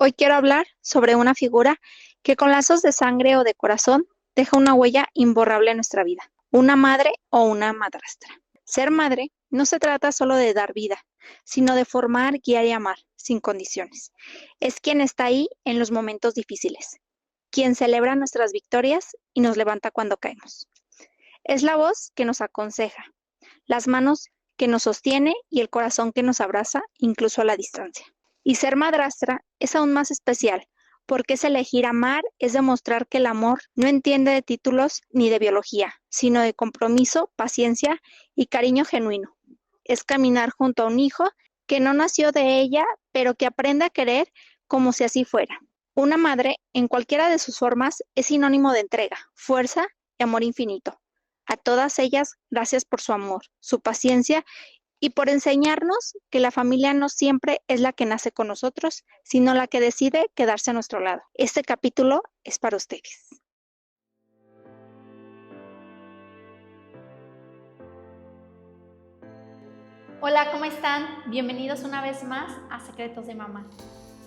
Hoy quiero hablar sobre una figura que con lazos de sangre o de corazón deja una huella imborrable en nuestra vida, una madre o una madrastra. Ser madre no se trata solo de dar vida, sino de formar, guiar y amar, sin condiciones. Es quien está ahí en los momentos difíciles, quien celebra nuestras victorias y nos levanta cuando caemos. Es la voz que nos aconseja, las manos que nos sostiene y el corazón que nos abraza, incluso a la distancia. Y ser madrastra es aún más especial, porque es elegir amar, es demostrar que el amor no entiende de títulos ni de biología, sino de compromiso, paciencia y cariño genuino. Es caminar junto a un hijo que no nació de ella, pero que aprende a querer como si así fuera. Una madre, en cualquiera de sus formas, es sinónimo de entrega, fuerza y amor infinito. A todas ellas, gracias por su amor, su paciencia y por enseñarnos que la familia no siempre es la que nace con nosotros, sino la que decide quedarse a nuestro lado. Este capítulo es para ustedes. Hola, ¿cómo están? Bienvenidos una vez más a Secretos de Mamá.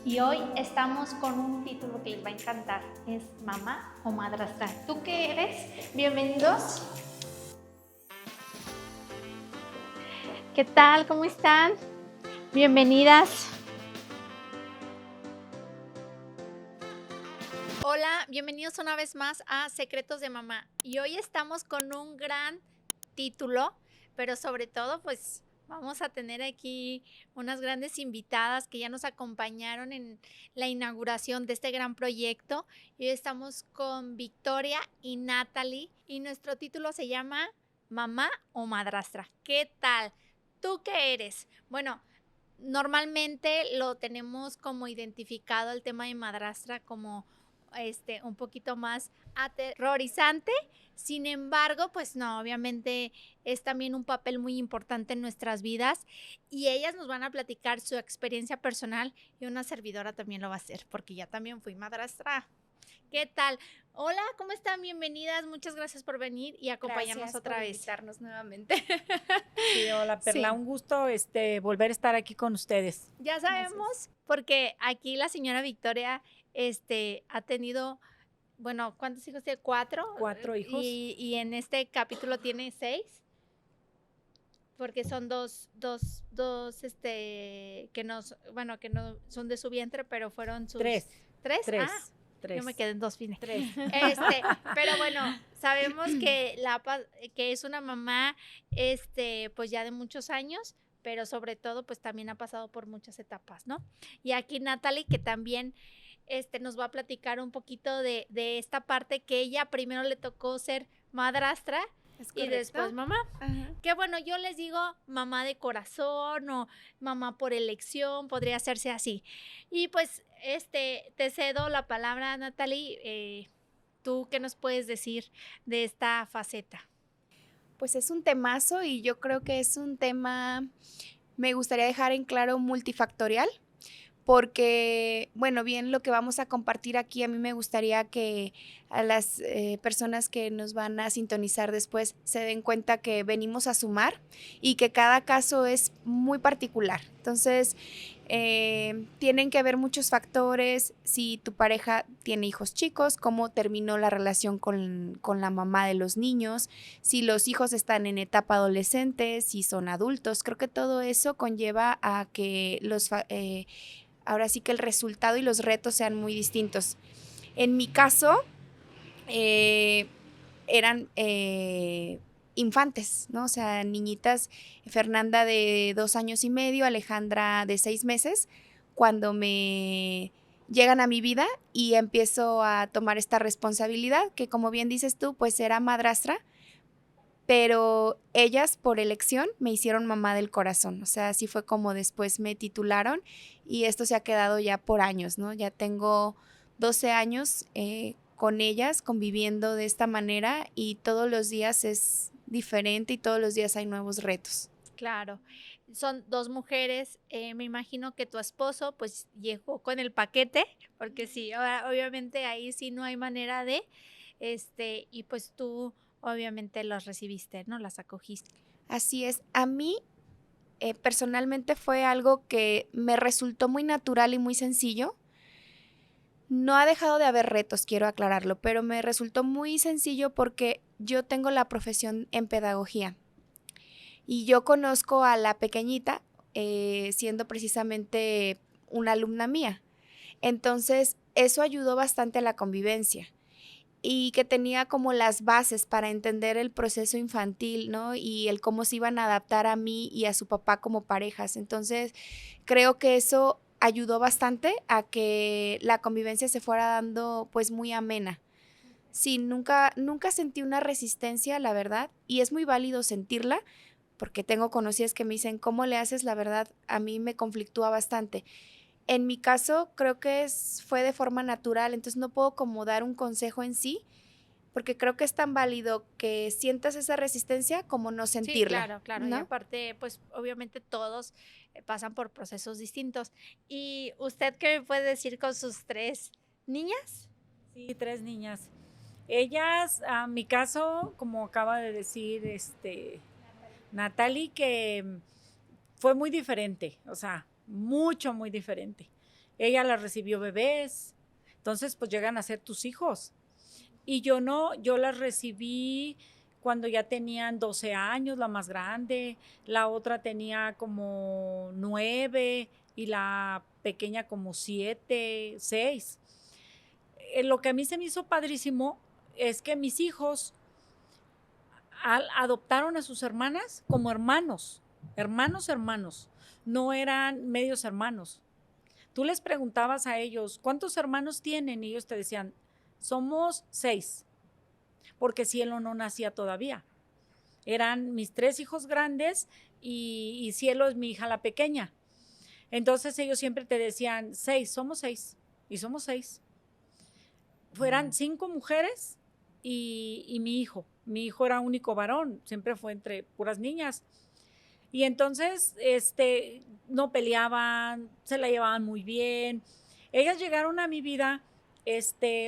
Y hoy estamos con un título que les va a encantar. Es Mamá o Madrastra. ¿Tú qué eres? Bienvenidos. ¿Qué tal? ¿Cómo están? Bienvenidas. Hola, bienvenidos una vez más a Secretos de Mamá. Y hoy estamos con un gran título, pero sobre todo, pues vamos a tener aquí unas grandes invitadas que ya nos acompañaron en la inauguración de este gran proyecto. Y hoy estamos con Victoria y Natalie y nuestro título se llama Mamá o Madrastra. ¿Qué tal? ¿Tú qué eres? Bueno, normalmente lo tenemos como identificado el tema de madrastra como un poquito más aterrorizante. Sin embargo, pues no, obviamente es también un papel muy importante en nuestras vidas y ellas nos van a platicar su experiencia personal y una servidora también lo va a hacer porque ya también fui madrastra. ¿Qué tal? Hola, ¿cómo están? Bienvenidas. Muchas gracias por venir y acompañarnos otra vez. Invitarnos nuevamente. Sí, hola Perla, Sí. un gusto volver a estar aquí con ustedes. Ya sabemos, porque aquí la señora Victoria ha tenido, bueno, ¿cuántos hijos tiene? 4. 4 hijos. Y en este capítulo tiene 6. Porque son dos, que no son de su vientre, pero fueron sus... Tres. ¿Tres? Tres. Ah, Tres. yo me quedé en 2 fines. 3. Pero bueno, sabemos que es una mamá, pues ya de muchos años, pero sobre todo, pues también ha pasado por muchas etapas, ¿no? Y aquí Natalie, que también nos va a platicar un poquito de esta parte que ella primero le tocó ser madrastra y después mamá. Ajá. Que bueno, yo les digo mamá de corazón o mamá por elección, podría hacerse así. Y pues te cedo la palabra, Natalie. ¿Tú qué nos puedes decir de esta faceta? Pues es un temazo y yo creo que es un tema, me gustaría dejar en claro, multifactorial, porque, bueno, bien lo que vamos a compartir aquí, a mí me gustaría que a las personas que nos van a sintonizar después se den cuenta que venimos a sumar y que cada caso es muy particular. Entonces, tienen que ver muchos factores, si tu pareja tiene hijos chicos, cómo terminó la relación con la mamá de los niños, si los hijos están en etapa adolescente, si son adultos. Creo que todo eso conlleva a que ahora sí que el resultado y los retos sean muy distintos. En mi caso, eran infantes, ¿no? O sea, niñitas, Fernanda de 2 años y medio, Alejandra de 6 meses, cuando me llegan a mi vida y empiezo a tomar esta responsabilidad, que como bien dices tú, pues era madrastra, pero ellas por elección me hicieron mamá del corazón. O sea, así fue como después me titularon y esto se ha quedado ya por años, ¿no? Ya tengo 12 años con ellas conviviendo de esta manera y todos los días es diferente y todos los días hay nuevos retos. Claro, son 2 mujeres. Me imagino que tu esposo pues llegó con el paquete, porque sí, obviamente ahí sí no hay manera de, y pues tú obviamente los recibiste, ¿no? Las acogiste. Así es. A mí personalmente fue algo que me resultó muy natural y muy sencillo. No ha dejado de haber retos, quiero aclararlo, pero me resultó muy sencillo porque yo tengo la profesión en pedagogía y yo conozco a la pequeñita siendo precisamente una alumna mía. Entonces, eso ayudó bastante a la convivencia y que tenía como las bases para entender el proceso infantil, ¿no? Y el cómo se iban a adaptar a mí y a su papá como parejas. Entonces, creo que eso ayudó bastante a que la convivencia se fuera dando pues muy amena. Sí, nunca sentí una resistencia, la verdad, y es muy válido sentirla, porque tengo conocidas que me dicen, ¿cómo le haces? La verdad, a mí me conflictúa bastante. En mi caso, creo que fue de forma natural, entonces no puedo como dar un consejo en sí, porque creo que es tan válido que sientas esa resistencia como no Sí, sentirla, claro, claro. Y ¿no? aparte, pues obviamente todos pasan por procesos distintos. ¿Y usted qué me puede decir con sus 3 niñas? Sí, 3 niñas. Ellas, a mi caso, como acaba de decir Natalie, que fue muy diferente, o sea, mucho, muy diferente. Ella las recibió bebés, entonces pues llegan a ser tus hijos. Y yo no, yo las recibí cuando ya tenían 12 años, la más grande, la otra tenía como 9 y la pequeña como 7, 6. Lo que a mí se me hizo padrísimo es que mis hijos adoptaron a sus hermanas como hermanos, hermanos, no eran medios hermanos. Tú les preguntabas a ellos, ¿cuántos hermanos tienen? Y ellos te decían, somos 6, porque Cielo no nacía todavía. Eran mis 3 hijos grandes y Cielo es mi hija la pequeña. Entonces ellos siempre te decían, 6, somos 6, y somos 6. Fueran 5 mujeres y mi hijo. Mi hijo era único varón, siempre fue entre puras niñas. Y entonces, no peleaban, se la llevaban muy bien. Ellas llegaron a mi vida,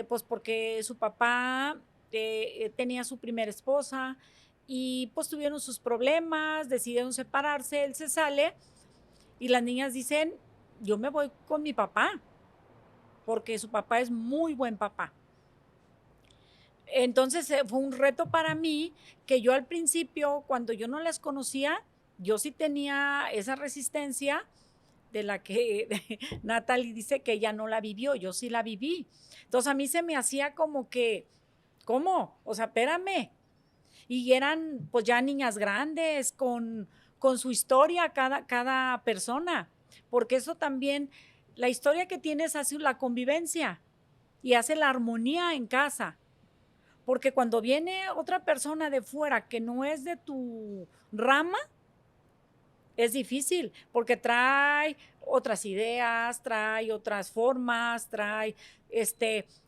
pues porque su papá tenía su primera esposa y pues tuvieron sus problemas, decidieron separarse, él se sale y las niñas dicen, yo me voy con mi papá, porque su papá es muy buen papá. Entonces fue un reto para mí que yo al principio, cuando yo no las conocía, yo sí tenía esa resistencia de la que Natalie dice que ella no la vivió, yo sí la viví. Entonces a mí se me hacía como que, ¿cómo? O sea, espérame. Y eran pues ya niñas grandes con su historia cada persona, porque eso también, la historia que tienes hace la convivencia y hace la armonía en casa. Porque cuando viene otra persona de fuera que no es de tu rama, es difícil, porque trae otras ideas, trae otras formas, trae,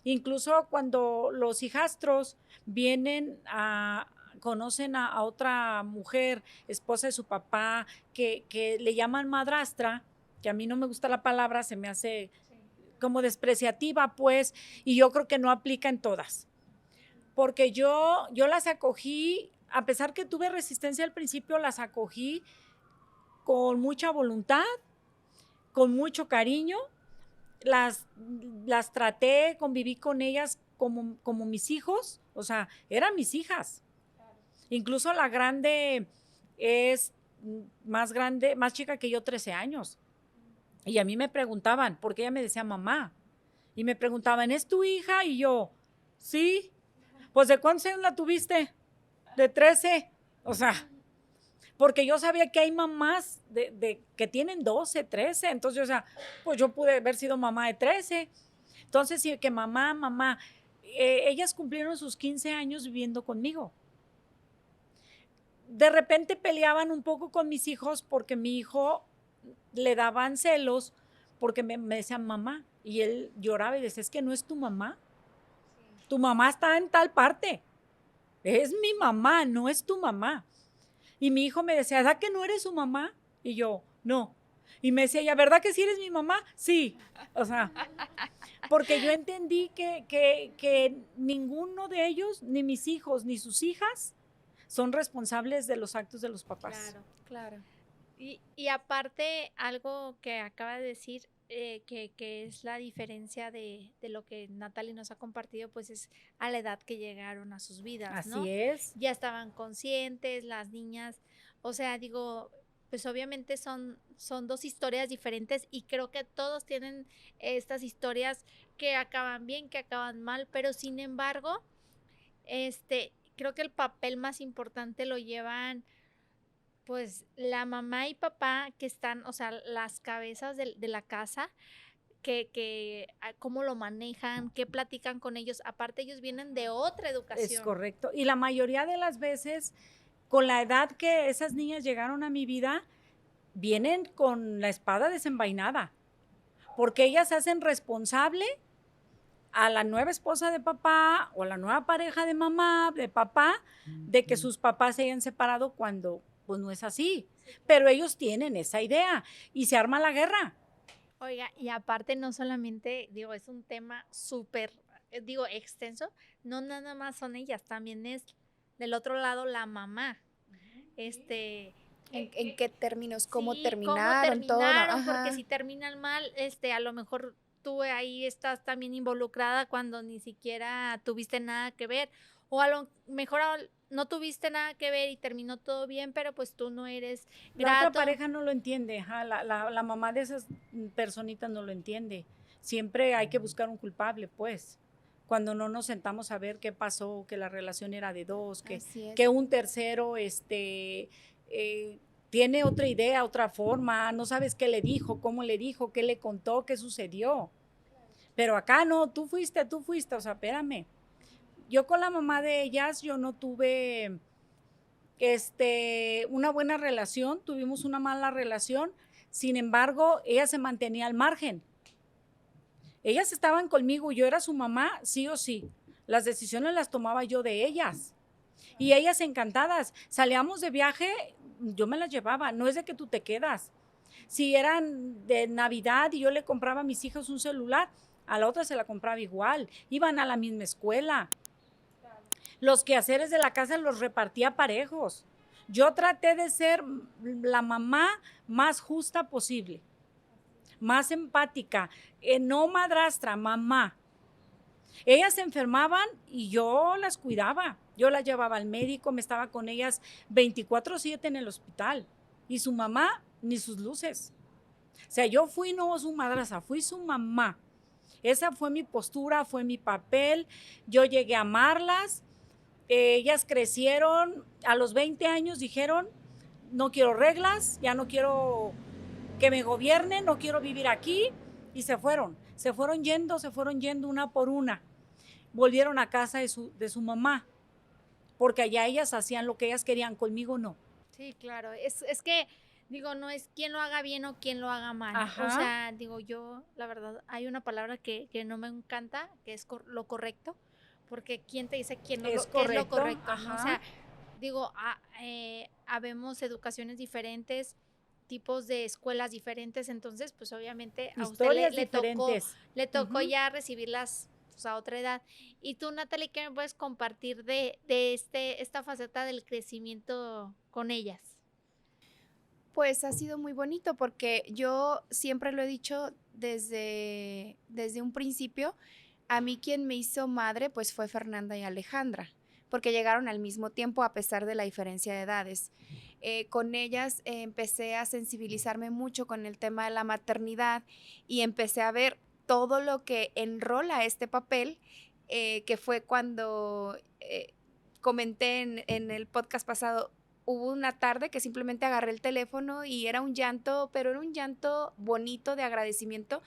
incluso cuando los hijastros vienen conocen a otra mujer, esposa de su papá, que le llaman madrastra, que a mí no me gusta la palabra, se me hace como despreciativa, pues, y yo creo que no aplica en todas. Porque yo las acogí, a pesar que tuve resistencia al principio, las acogí con mucha voluntad, con mucho cariño, las traté, conviví con ellas como mis hijos, o sea, eran mis hijas. Incluso la grande es más grande, más chica que yo, 13 años. Y a mí me preguntaban, porque ella me decía mamá, y me preguntaban, ¿es tu hija? Y yo, sí. Pues, ¿de cuántos años la tuviste? De 13. O sea, porque yo sabía que hay mamás que tienen 12, 13. Entonces, o sea, pues yo pude haber sido mamá de 13. Entonces, sí, que mamá, ellas cumplieron sus 15 años viviendo conmigo. De repente peleaban un poco con mis hijos porque mi hijo le daban celos porque me decían mamá. Y él lloraba y decía, es que no es tu mamá. Tu mamá está en tal parte. Es mi mamá, no es tu mamá. Y mi hijo me decía, ¿verdad que no eres su mamá? Y yo, no. Y me decía, ¿ya verdad que sí eres mi mamá? Sí. O sea, porque yo entendí que ninguno de ellos, ni mis hijos, ni sus hijas, son responsables de los actos de los papás. Claro. Y aparte, algo que acaba de decir, que es la diferencia de lo que Natalie nos ha compartido, pues es a la edad que llegaron a sus vidas, ¿no? Así es. Ya estaban conscientes, las niñas, o sea, digo, pues obviamente son dos historias diferentes y creo que todos tienen estas historias que acaban bien, que acaban mal, pero sin embargo, creo que el papel más importante lo llevan pues la mamá y papá que están, o sea, las cabezas de la casa, cómo lo manejan, qué platican con ellos. Aparte, ellos vienen de otra Es educación. correcto. Y la mayoría de las veces, con la edad que esas niñas llegaron a mi vida, vienen con la espada desenvainada, porque ellas hacen responsable a la nueva esposa de papá o a la nueva pareja de mamá, de papá, de que sus papás se hayan separado cuando pues no es así. Pero ellos tienen esa idea y se arma la guerra. Oiga, y aparte no solamente, digo, es un tema súper, digo, extenso, no nada más son ellas, también es del otro lado la mamá. ¿En qué términos? ¿Cómo Sí, terminaron todo? porque Ajá. si terminan mal, a lo mejor tú ahí estás también involucrada cuando ni siquiera tuviste nada que ver, o a lo mejor no tuviste nada que ver y terminó todo bien, pero pues tú no eres La otra grato. pareja no lo entiende, ajá, la mamá de esas personitas no lo entiende. Siempre hay que buscar un culpable, pues. Cuando no nos sentamos a ver qué pasó, que la relación era de dos, Así es. que un tercero tiene otra idea, otra forma, no sabes qué le dijo, cómo le dijo, qué le contó, qué sucedió. Pero acá no, tú fuiste, o sea, espérame. Yo con la mamá de ellas, yo no tuve una buena relación, tuvimos una mala relación, sin embargo, ella se mantenía al margen. Ellas estaban conmigo, yo era su mamá, sí o sí. Las decisiones las tomaba yo de ellas. Y ellas encantadas, salíamos de viaje, yo me las llevaba, no es de que tú te quedas. Si eran de Navidad y yo le compraba a mis hijos un celular, a la otra se la compraba igual, iban a la misma escuela. Los quehaceres de la casa los repartía parejos. Yo traté de ser la mamá más justa posible, más empática, no madrastra, mamá. Ellas se enfermaban y yo las cuidaba. Yo las llevaba al médico, me estaba con ellas 24/7 en el hospital. Y su mamá, ni sus luces. O sea, yo fui no su madrastra, fui su mamá. Esa fue mi postura, fue mi papel. Yo llegué a amarlas. Ellas crecieron, a los 20 años dijeron, no quiero reglas, ya no quiero que me gobiernen, no quiero vivir aquí, y se fueron yendo una por una. Volvieron a casa de su mamá, porque allá ellas hacían lo que ellas querían, conmigo no. Sí, claro, es que, digo, no es quién lo haga bien o quién lo haga mal. Ajá. O sea, digo, yo, la verdad, hay una palabra que no me encanta, que es lo correcto, porque quién te dice quién no Es qué es lo correcto, correcto, ¿no? O ajá. sea, digo, habemos educaciones diferentes, tipos de escuelas diferentes, entonces, pues obviamente a usted Historias le tocó, diferentes. le tocó Ujú. ya recibirlas pues, a otra edad. Y tú, Natalie, ¿qué me puedes compartir de esta faceta del crecimiento con ellas? Pues ha sido muy bonito porque yo siempre lo he dicho desde un principio, a mí quien me hizo madre pues fue Fernanda y Alejandra, porque llegaron al mismo tiempo a pesar de la diferencia de edades. Con ellas empecé a sensibilizarme mucho con el tema de la maternidad y empecé a ver todo lo que enrola este papel, que fue cuando comenté en el podcast pasado. Hubo una tarde que simplemente agarré el teléfono y era un llanto, pero era un llanto bonito de agradecimiento,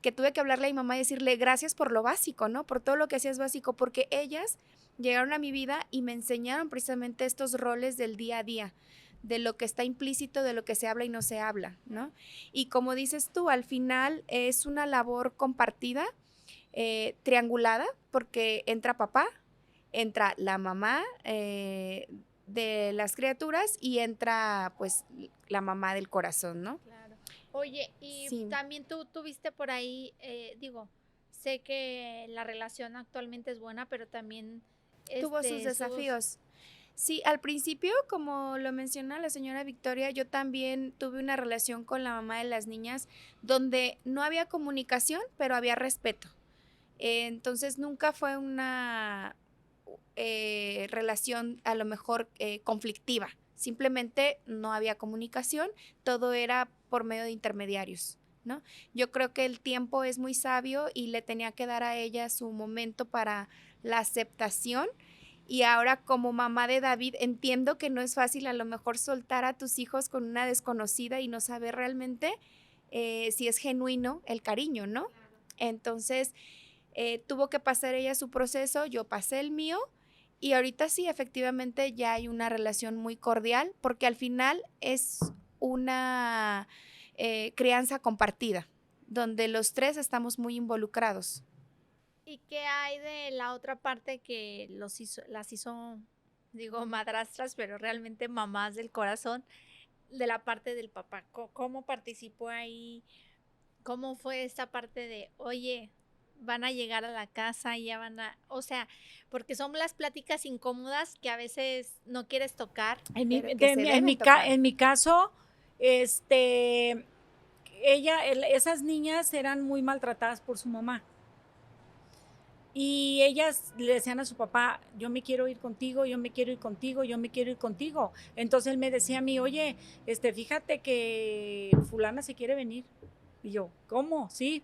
que tuve que hablarle a mi mamá y decirle gracias por lo básico, ¿no? Por todo lo que hacías básico, porque ellas llegaron a mi vida y me enseñaron precisamente estos roles del día a día, de lo que está implícito, de lo que se habla y no se habla, ¿no? Y como dices tú, al final es una labor compartida, triangulada, porque entra papá, entra la mamá, de las criaturas y entra pues la mamá del corazón, ¿no? Claro. Oye, y Sí. también tú tuviste por ahí, digo, sé que la relación actualmente es buena, pero también Tuvo sus desafíos. Sí, al principio, como lo menciona la señora Victoria, yo también tuve una relación con la mamá de las niñas donde no había comunicación, pero había respeto. Entonces nunca fue una relación a lo mejor conflictiva. Simplemente no había comunicación, todo era por medio de intermediarios, ¿no? Yo creo que el tiempo es muy sabio y le tenía que dar a ella su momento para la aceptación. Y ahora como mamá de David entiendo que no es fácil a lo mejor soltar a tus hijos con una desconocida y no saber realmente si es genuino el cariño, ¿no? Entonces tuvo que pasar ella su proceso, yo pasé el mío y ahorita sí, efectivamente ya hay una relación muy cordial porque al final es una crianza compartida, donde los tres estamos muy involucrados. ¿Y qué hay de la otra parte que las hizo, digo, madrastras, pero realmente mamás del corazón, de la parte del papá? ¿Cómo participó ahí? ¿Cómo fue esta parte de, oye, van a llegar a la casa y ya van a, o sea, porque son las pláticas incómodas que a veces no quieres tocar? Pero que se deben tocar. En mi caso, esas niñas eran muy maltratadas por su mamá. Y ellas le decían a su papá, yo me quiero ir contigo, yo me quiero ir contigo, yo me quiero ir contigo. Entonces él me decía a mí, oye, fíjate que fulana se quiere venir. Y yo, ¿cómo? Sí.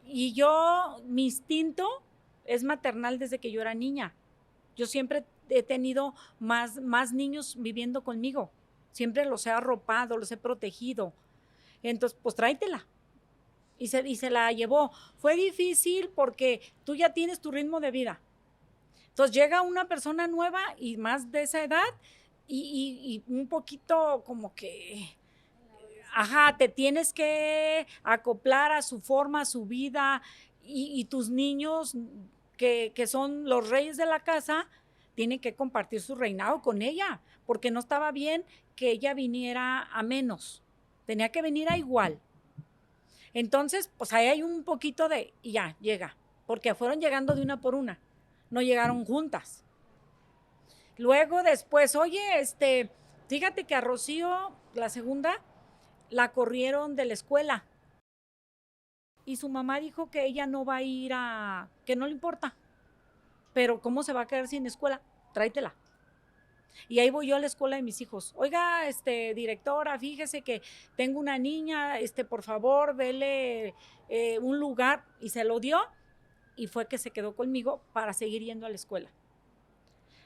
Y yo, mi instinto es maternal desde que yo era niña. Yo siempre he tenido más niños viviendo conmigo. Siempre los he arropado, los he protegido. Entonces, pues tráetela. Y se la llevó. Fue difícil porque tú ya tienes tu ritmo de vida. Entonces llega una persona nueva y más de esa edad y un poquito como que, ajá, te tienes que acoplar a su forma, a su vida y tus niños que son los reyes de la casa tienen que compartir su reinado con ella porque no estaba bien que ella viniera a menos. Tenía que venir a igual. Entonces, pues ahí hay un poquito de, y ya, llega, porque fueron llegando de una por una, no llegaron juntas. Luego después, oye, fíjate que a Rocío, la segunda, la corrieron de la escuela. Y su mamá dijo que ella no va a ir que no le importa. Pero ¿cómo se va a quedar sin escuela? Tráetela. Y ahí voy yo a la escuela de mis hijos. Oiga, directora, fíjese que tengo una niña, por favor, dele un lugar. Y se lo dio y fue que se quedó conmigo para seguir yendo a la escuela.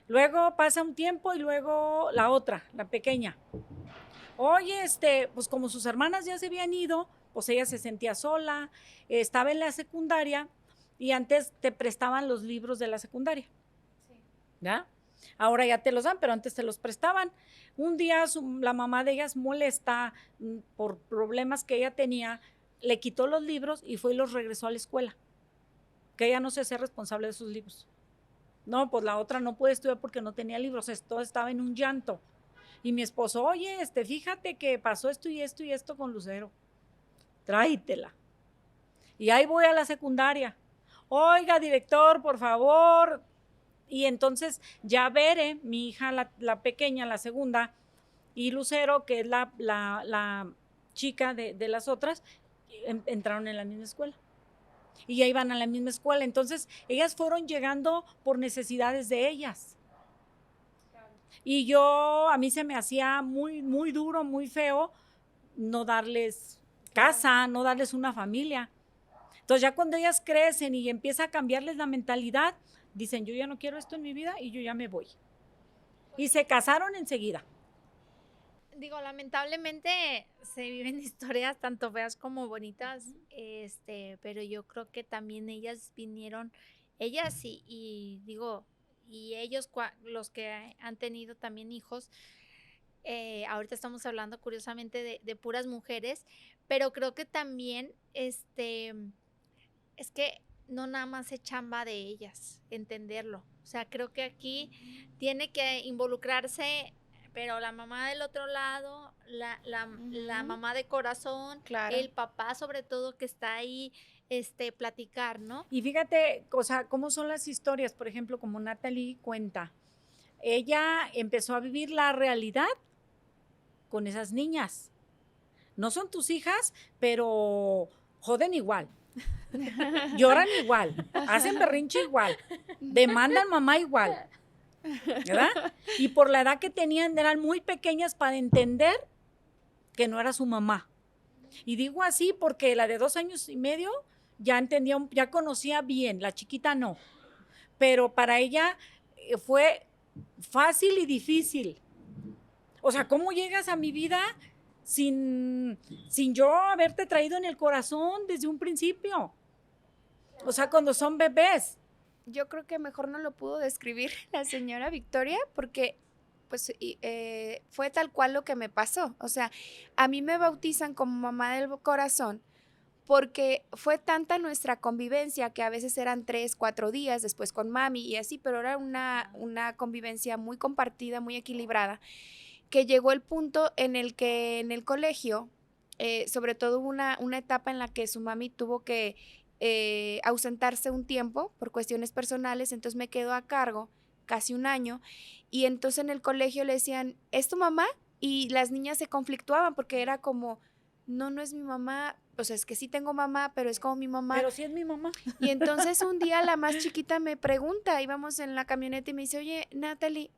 Luego pasa un tiempo y luego la otra, la pequeña. Oye, pues como sus hermanas ya se habían ido, pues ella se sentía sola, estaba en la secundaria y antes te prestaban los libros de la secundaria. Sí. ¿Ya? Ahora ya te los dan, pero antes te los prestaban. Un día la mamá de ellas molesta por problemas que ella tenía, le quitó los libros y fue y los regresó a la escuela. Que ella no se hacía responsable de sus libros. No, pues la otra no puede estudiar porque no tenía libros, todo estaba en un llanto. Y mi esposo, oye, fíjate que pasó esto y esto y esto con Lucero. Tráetela. Y ahí voy a la secundaria. Oiga, director, por favor. Y entonces ya Bere, mi hija, la pequeña, la segunda, y Lucero, que es la chica de las otras, entraron en la misma escuela. Y ya iban a la misma escuela. Entonces, ellas fueron llegando por necesidades de ellas. Y a mí se me hacía muy, muy duro, muy feo no darles casa, no darles una familia. Entonces, ya cuando ellas crecen y empieza a cambiarles la mentalidad, dicen, yo ya no quiero esto en mi vida y yo ya me voy. Y se casaron enseguida. Digo, lamentablemente se viven historias tanto feas como bonitas, pero yo creo que también ellas vinieron, ellas y digo, y ellos, los que han tenido también hijos, ahorita estamos hablando curiosamente de puras mujeres, pero creo que también, es que no nada más es chamba de ellas, entenderlo. O sea, creo que aquí tiene que involucrarse, pero la mamá del otro lado, la mamá de corazón, claro. El papá sobre todo que está ahí, platicar, ¿no? Y fíjate, o sea, cómo son las historias, por ejemplo, como Natalie cuenta. ella empezó a vivir la realidad con esas niñas. No son tus hijas, pero joden igual, lloran igual, hacen berrinche igual, demandan mamá igual, ¿verdad? Y por la edad que tenían, eran muy pequeñas para entender que no era su mamá. Y digo así porque la de 2 años y medio ya entendía, ya conocía bien, la chiquita no. Pero para ella fue fácil y difícil. O sea, ¿cómo llegas a mi vida sin yo haberte traído en el corazón desde un principio? O sea, cuando son bebés. Yo creo que mejor no lo pudo describir la señora Victoria porque pues fue tal cual lo que me pasó. O sea, a mí me bautizan como mamá del corazón porque fue tanta nuestra convivencia que a veces eran 3, 4 días después con mami y así, pero era una convivencia muy compartida, muy equilibrada, que llegó el punto en el que en el colegio, sobre todo hubo una etapa en la que su mami tuvo que ausentarse un tiempo por cuestiones personales, entonces me quedó a cargo casi un año y entonces en el colegio le decían, ¿es tu mamá? Y las niñas se conflictuaban porque era como, no es mi mamá, o sea, es que sí tengo mamá, pero es como mi mamá. Pero sí es mi mamá. Y entonces un día la más chiquita me pregunta, íbamos en la camioneta y me dice, oye, Natalie,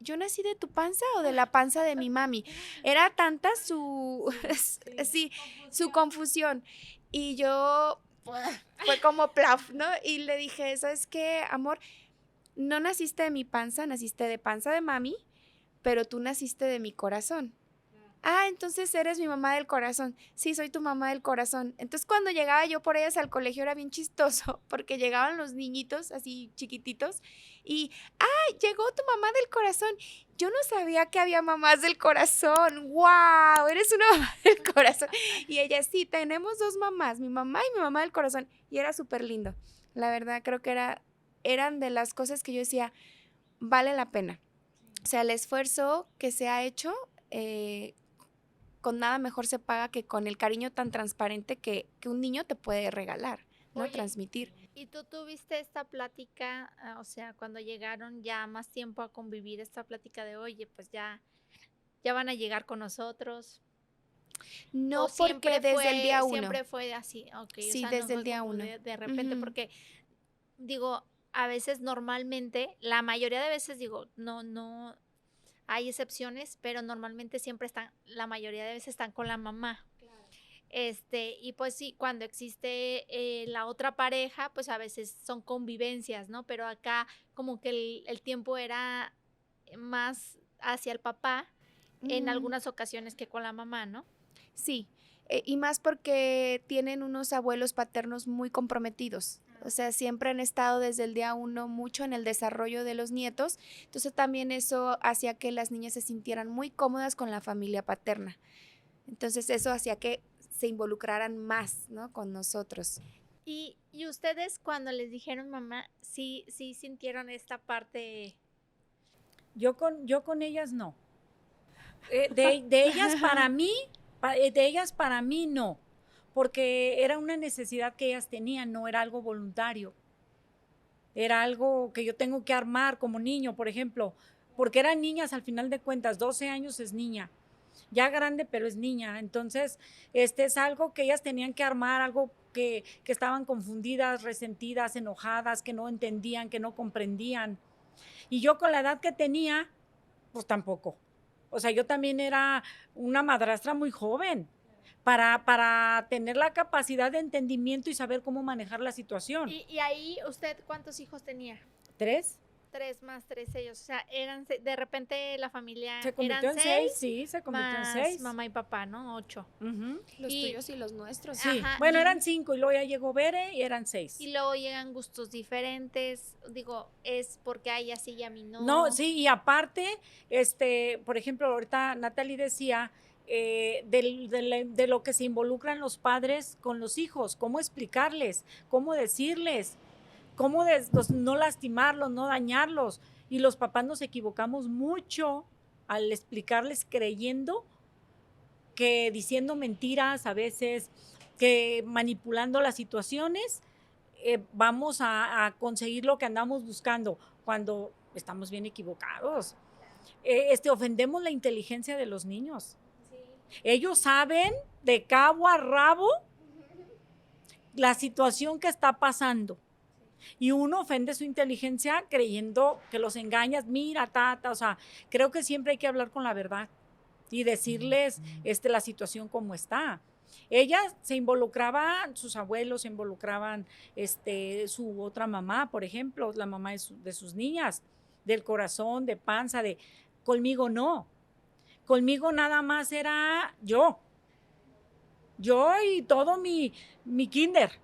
¿yo nací de tu panza o de la panza de mi mami? Era tanta su confusión. Y yo, fue como plaf, ¿no? Y le dije, ¿sabes qué, amor? No naciste de mi panza, naciste de panza de mami, pero tú naciste de mi corazón. Ah, entonces eres mi mamá del corazón. Sí, soy tu mamá del corazón. Entonces cuando llegaba yo por ellas al colegio era bien chistoso porque llegaban los niñitos así chiquititos y, ¡ay, llegó tu mamá del corazón! Yo no sabía que había mamás del corazón. ¡Wow! Eres una mamá del corazón. Y ella, sí, tenemos 2 mamás, mi mamá y mi mamá del corazón. Y era súper lindo. La verdad, creo que eran de las cosas que yo decía, vale la pena. O sea, el esfuerzo que se ha hecho, con nada mejor se paga que con el cariño tan transparente que un niño te puede regalar, ¿no? Oye, Transmitir. ¿y tú tuviste esta plática, o sea, cuando llegaron ya más tiempo a convivir, esta plática de, oye, pues ya van a llegar con nosotros? No, ¿O porque desde el día 1. siempre fue así? Ok, o Sí, sea, no desde el fue día como 1. de repente, Ujú. porque digo, a veces normalmente, la mayoría de veces digo, no, hay excepciones, pero normalmente siempre están, la mayoría de veces están con la mamá. Y pues sí, cuando existe la otra pareja, pues a veces son convivencias, ¿no? Pero acá como que el tiempo era más hacia el papá en Ujú. algunas ocasiones que con la mamá, ¿no? Sí, y más porque tienen unos abuelos paternos muy comprometidos. O sea, siempre han estado desde el día 1 mucho en el desarrollo de los nietos. Entonces también eso hacía que las niñas se sintieran muy cómodas con la familia paterna. Entonces eso hacía que se involucraran más, ¿no? Con nosotros. Y ustedes cuando les dijeron mamá, sí sintieron esta parte. Yo con ellas no. De ellas para mí, de ellas para mí no, porque era una necesidad que ellas tenían, no era algo voluntario. Era algo que yo tengo que armar como niño, por ejemplo, porque eran niñas al final de cuentas, 12 años es niña, ya grande, pero es niña. Entonces, es algo que ellas tenían que armar, algo que estaban confundidas, resentidas, enojadas, que no entendían, que no comprendían. Y yo con la edad que tenía, pues tampoco. O sea, yo también era una madrastra muy joven para tener la capacidad de entendimiento y saber cómo manejar la situación. Y ahí, ¿usted cuántos hijos tenía? 3. 3 más 3 ellos, o sea, de repente la familia Se convirtió eran en 6, 6 sí, se convirtió en más 6. mamá y papá, ¿no? 8. Los Y- tuyos y los nuestros. Sí, Ajá, bueno, eran 5 y luego ya llegó Bere y eran 6. y luego llegan gustos diferentes, digo, es porque a ella sí y a mí no. No, sí, y aparte, por ejemplo, ahorita Natalie decía de lo que se involucran los padres con los hijos, cómo explicarles, cómo decirles, cómo no lastimarlos, no dañarlos. Y los papás nos equivocamos mucho al explicarles creyendo que diciendo mentiras a veces, que manipulando las situaciones, vamos a conseguir lo que andamos buscando, cuando estamos bien equivocados. Ofendemos la inteligencia de los niños. Ellos saben de cabo a rabo la situación que está pasando. Y uno ofende su inteligencia creyendo que los engañas, mira, o sea, creo que siempre hay que hablar con la verdad y decirles la situación como está. Ella se involucraba, sus abuelos se involucraban, su otra mamá, por ejemplo, la mamá de sus niñas, del corazón, de panza, conmigo no. Conmigo nada más era yo y todo mi kinder.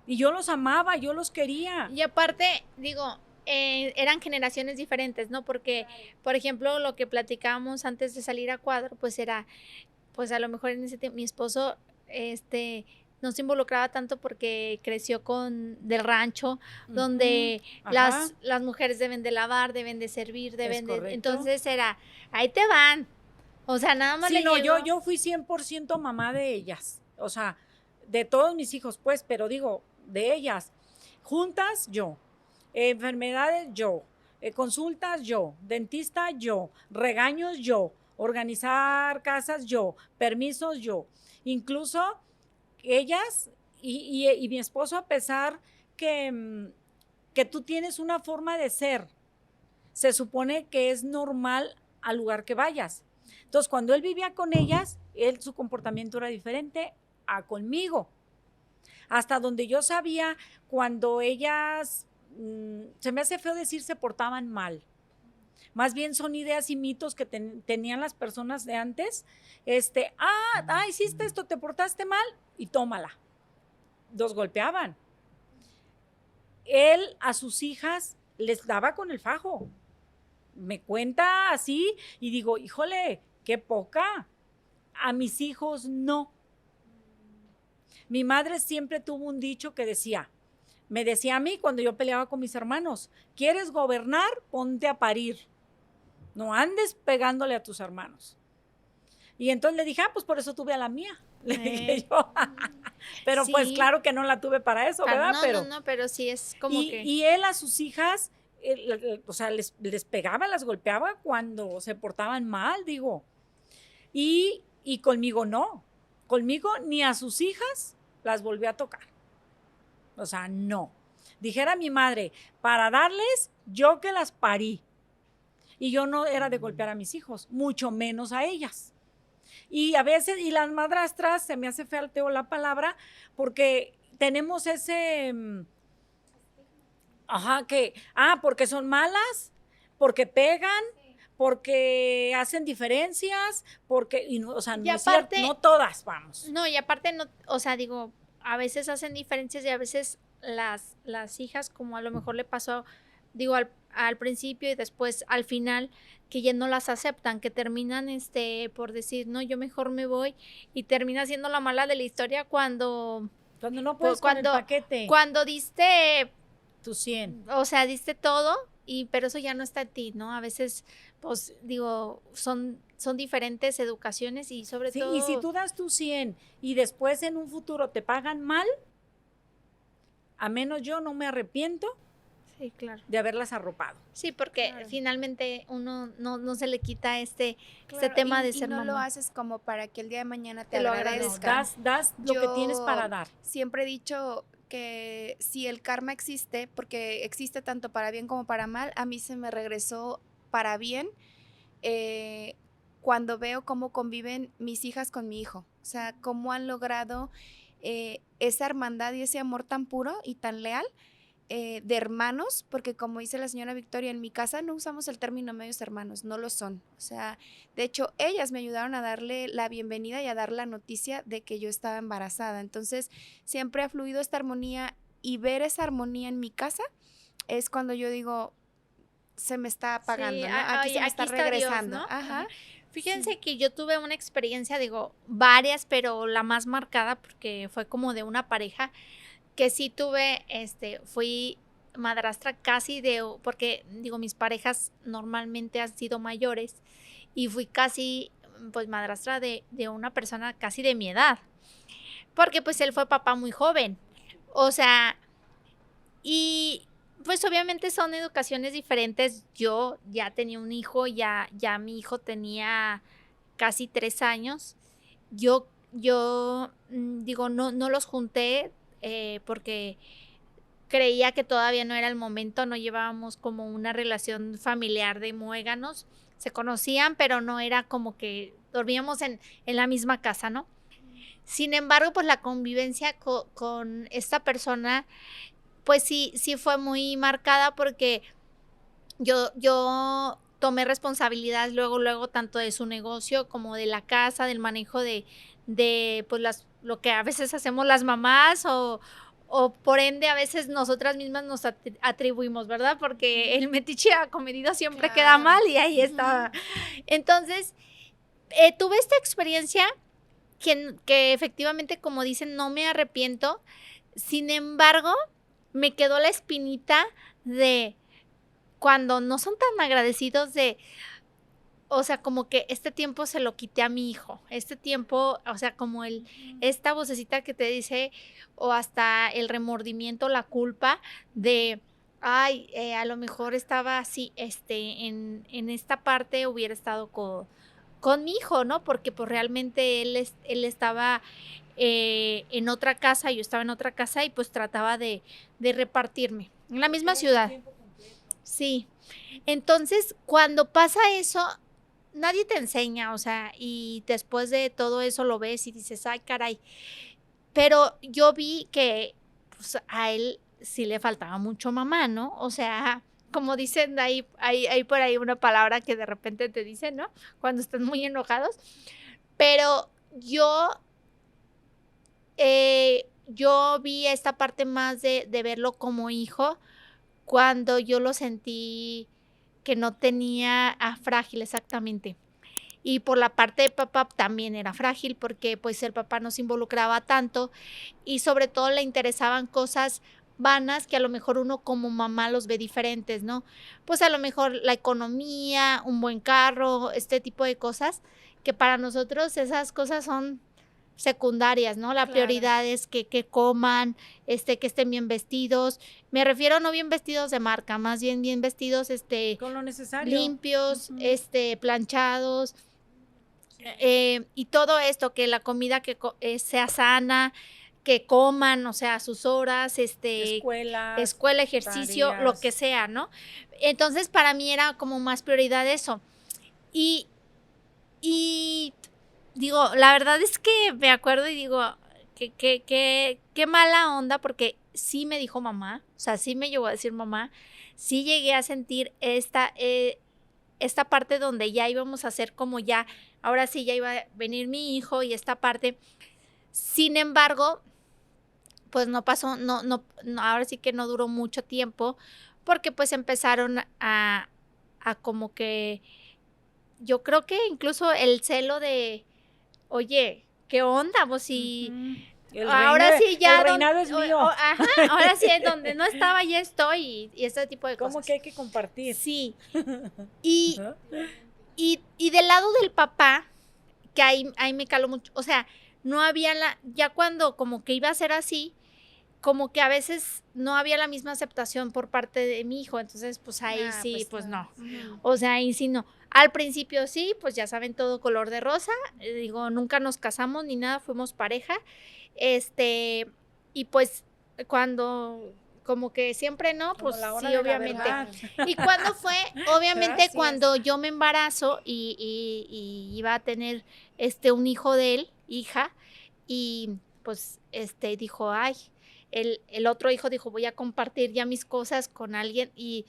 Y yo los amaba, yo los quería. Y aparte, digo, eran generaciones diferentes, ¿no? Porque, por ejemplo, lo que platicábamos antes de salir a cuadro, pues era, pues a lo mejor en ese tiempo mi esposo, no se involucraba tanto porque creció del rancho, donde las mujeres deben de lavar, deben de servir, entonces era, ahí te van. O sea, nada más yo fui 100% mamá de ellas. O sea, de todos mis hijos, pues, pero digo, de ellas. Juntas, yo. Enfermedades, yo. Consultas, yo. Dentista, yo. Regaños, yo. Organizar casas, yo. Permisos, yo. Incluso ellas y mi esposo, a pesar que tú tienes una forma de ser, se supone que es normal al lugar que vayas. Entonces, cuando él vivía con ellas, su comportamiento era diferente a conmigo. Hasta donde yo sabía, cuando ellas, se me hace feo decir, se portaban mal. Más bien son ideas y mitos que tenían las personas de antes. Hiciste esto, te portaste mal y tómala. Los golpeaban. Él a sus hijas les daba con el fajo. Me cuenta así y digo, híjole, qué poca. A mis hijos no. Mi madre siempre tuvo un dicho que me decía a mí cuando yo peleaba con mis hermanos, ¿quieres gobernar? Ponte a parir. No andes pegándole a tus hermanos. Y entonces le dije, pues por eso tuve a la mía. Le dije yo. Pero sí, pues claro que no la tuve para eso, ¿verdad? No, pero sí es como que... Y él a sus hijas, o sea, les pegaba, las golpeaba cuando se portaban mal, digo. Y conmigo no. Conmigo ni a sus hijas las volví a tocar. O sea, no. Dijera mi madre, para darles, yo que las parí. Y yo no era de golpear a mis hijos, mucho menos a ellas. Y a veces, y las madrastras, se me hace feo la palabra, porque tenemos ese, porque son malas, porque pegan, porque hacen diferencias, porque, o sea, no aparte, es cierto, no todas, vamos. No, y aparte, no, o sea, digo, a veces hacen diferencias y a veces las hijas, como a lo mejor le pasó, digo, al principio y después al final, que ya no las aceptan, que terminan por decir, no, yo mejor me voy, y termina siendo la mala de la historia cuando no puedes con el paquete. Cuando diste tu 100. O sea, diste todo, pero eso ya no está en ti, ¿no? A veces, pues, digo, son diferentes educaciones y sobre todo... Y si tú das tu 100 y después en un futuro te pagan mal, a menos yo no me arrepiento. Sí, claro. De haberlas arropado. Sí, porque finalmente uno no se le quita este tema de ser mamá. Y no lo haces como para que el día de mañana te lo agradezcan. Das lo que tienes para dar. Siempre he dicho que si el karma existe, porque existe tanto para bien como para mal, a mí se me regresó para bien cuando veo cómo conviven mis hijas con mi hijo. O sea, cómo han logrado esa hermandad y ese amor tan puro y tan leal de hermanos, porque como dice la señora Victoria, en mi casa no usamos el término medios hermanos, no lo son. O sea, de hecho, ellas me ayudaron a darle la bienvenida y a dar la noticia de que yo estaba embarazada. Entonces, siempre ha fluido esta armonía y ver esa armonía en mi casa es cuando yo digo, se me está apagando, ¿no? Aquí se me está regresando. Dios, ¿no? Ajá. Fíjense que yo tuve una experiencia, digo, varias, pero la más marcada porque fue como de una pareja que sí tuve, fui madrastra casi porque digo, mis parejas normalmente han sido mayores y fui casi, pues, madrastra de una persona casi de mi edad, porque pues él fue papá muy joven, o sea, y pues obviamente son educaciones diferentes. Yo ya tenía un hijo, ya mi hijo tenía casi 3 años. Yo digo, no los junté porque creía que todavía no era el momento, no llevábamos como una relación familiar de muéganos. Se conocían, pero no era como que dormíamos en la misma casa, ¿no? Sin embargo, pues la convivencia con esta persona, pues sí fue muy marcada porque yo tomé responsabilidad luego, tanto de su negocio como de la casa, del manejo de pues lo que a veces hacemos las mamás o por ende a veces nosotras mismas nos atribuimos, ¿verdad? Porque el metiche acomedido siempre queda Claro. mal y ahí estaba. Entonces, tuve esta experiencia que efectivamente, como dicen, no me arrepiento. Sin embargo, me quedó la espinita de cuando no son tan agradecidos o sea, como que este tiempo se lo quité a mi hijo, este tiempo, o sea, como esta vocecita que te dice, o hasta el remordimiento, la culpa de, ay, a lo mejor estaba así, en esta parte hubiera estado con mi hijo, ¿no? Porque pues realmente él estaba en otra casa, yo estaba en otra casa y pues trataba de repartirme en la misma ciudad. Sí. Entonces, cuando pasa eso, nadie te enseña, o sea, y después de todo eso lo ves y dices, ay, caray. Pero yo vi que pues, a él sí le faltaba mucho mamá, ¿no? O sea, como dicen, hay por ahí una palabra que de repente te dicen, ¿no? Cuando están muy enojados. Pero yo vi esta parte más de verlo como hijo cuando yo lo sentí que no tenía frágil exactamente. Y por la parte de papá también era frágil porque pues el papá no se involucraba tanto y sobre todo le interesaban cosas vanas que a lo mejor uno como mamá los ve diferentes, ¿no? Pues a lo mejor la economía, un buen carro, este tipo de cosas, que para nosotros esas cosas son secundarias, ¿no? La Claro. prioridad es que coman, que estén bien vestidos. Me refiero no bien vestidos de marca, más bien vestidos, Con lo necesario. limpios, Ujú. planchados, y todo esto, que la comida sea sana, que coman, o sea, a sus horas, Escuela, ejercicio, lo que tareas. sea, ¿no? Entonces, para mí era como más prioridad eso. Y digo, la verdad es que me acuerdo y digo, qué mala onda, porque sí me dijo mamá, o sea, sí me llegó a decir mamá, sí llegué a sentir esta parte donde ya íbamos a hacer como ya, ahora sí ya iba a venir mi hijo y esta parte. Sin embargo, pues no pasó, ahora sí que no duró mucho tiempo, porque pues empezaron a como que, yo creo que incluso el celo de, oye, ¿qué onda? Pues si El ahora sí ya el reinado es mío. ajá, ahora sí es donde no estaba, ya estoy, y ese tipo de ¿Cómo cosas. que hay que compartir? Sí. Y del lado del papá, que ahí me caló mucho, o sea, no había ya cuando como que iba a ser así, como que a veces no había la misma aceptación por parte de mi hijo, entonces pues ahí sí, pues no. O sea, ahí sí no. Al principio sí, pues ya saben, todo color de rosa, digo, nunca nos casamos ni nada, fuimos pareja, y pues cuando como que siempre no, Como pues la hora sí, de la obviamente. verdad. ¿Y cuándo fue? Obviamente Gracias. cuando yo me embarazo y iba a tener un hijo de él, hija, y pues dijo, ay, el otro hijo dijo, voy a compartir ya mis cosas con alguien y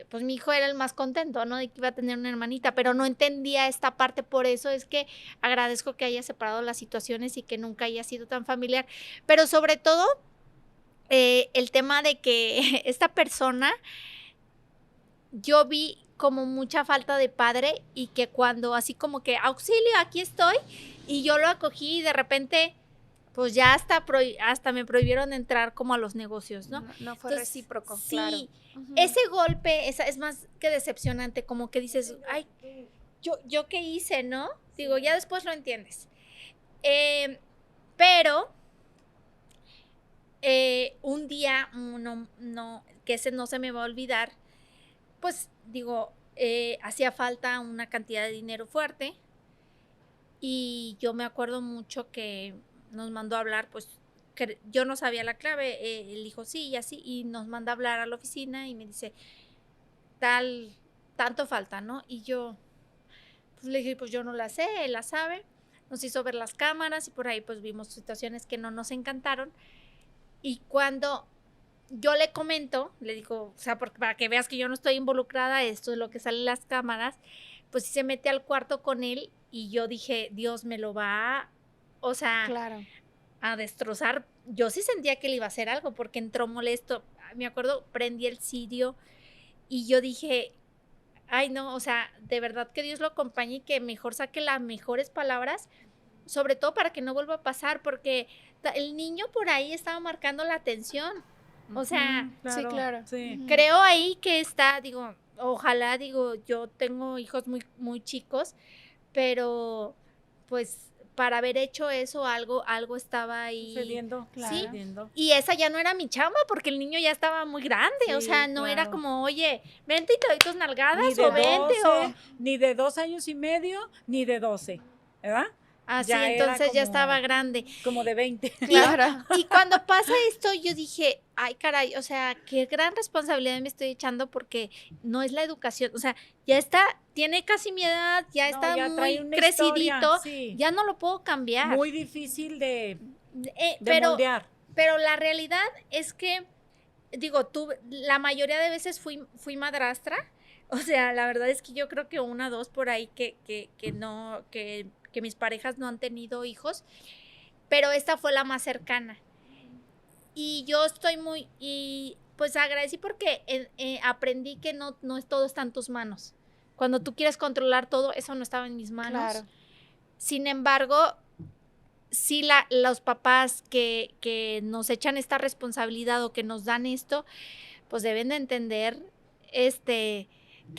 pues mi hijo era el más contento, ¿no? De que iba a tener una hermanita, pero no entendía esta parte, por eso es que agradezco que haya separado las situaciones y que nunca haya sido tan familiar, pero sobre todo el tema de que esta persona, yo vi como mucha falta de padre y que cuando así como que auxilio, aquí estoy, y yo lo acogí y de repente pues ya hasta me prohibieron entrar como a los negocios, ¿no? No fue Entonces, recíproco, sí, claro. ese golpe es más que decepcionante, como que dices, ay, yo qué hice, ¿no? Digo, ya después lo entiendes. Pero un día día, que ese no se me va a olvidar, pues digo, hacía falta una cantidad de dinero fuerte y yo me acuerdo mucho que nos mandó a hablar, pues que yo no sabía la clave, él dijo sí y así, y nos manda a hablar a la oficina y me dice, tanto falta, ¿no? Y yo, pues le dije, pues yo no la sé, él la sabe, nos hizo ver las cámaras y por ahí pues vimos situaciones que no nos encantaron, y cuando yo le comento, le digo, o sea, para que veas que yo no estoy involucrada, esto es lo que sale en las cámaras, pues sí se mete al cuarto con él y yo dije, Dios me lo va, o sea, Claro. a destrozar. Yo sí sentía que le iba a hacer algo porque entró molesto. Me acuerdo, prendí el cirio y yo dije, ay no, o sea, de verdad que Dios lo acompañe y que mejor saque las mejores palabras, sobre todo para que no vuelva a pasar, porque el niño por ahí estaba marcando la atención. O sea, Sí, claro. Sí. Ujú. creo ahí que está, digo, ojalá, digo, yo tengo hijos muy, muy chicos, pero pues para haber hecho eso, algo estaba ahí. Sucediendo, Claro. Sí, sucediendo. y esa ya no era mi chamba porque el niño ya estaba muy grande, o Sí, sea, no era claro. como, oye, vente y te doy tus nalgadas Ni de o vente 12, o... ni de 2 años y medio, ni de 12, ¿verdad? Así, Ya era entonces ya como- estaba grande. Como de 20. Claro. Y cuando pasa esto, yo dije, ay, caray, o sea, qué gran responsabilidad me estoy echando porque no es la educación, o sea, ya está, tiene casi mi edad, ya No, está ya trae muy una crecidito, historia, sí. ya no lo puedo cambiar. Muy difícil de Pero moldear. la realidad es que, digo, la mayoría de veces fui madrastra, o sea, la verdad es que yo creo que una, dos por ahí que mis parejas no han tenido hijos, pero esta fue la más cercana. Y yo estoy y pues agradecí porque aprendí que no es todo está en tus manos. Cuando tú quieres controlar todo, eso no estaba en mis manos. Claro. Sin embargo, sí los papás que nos echan esta responsabilidad o que nos dan esto, pues deben de entender que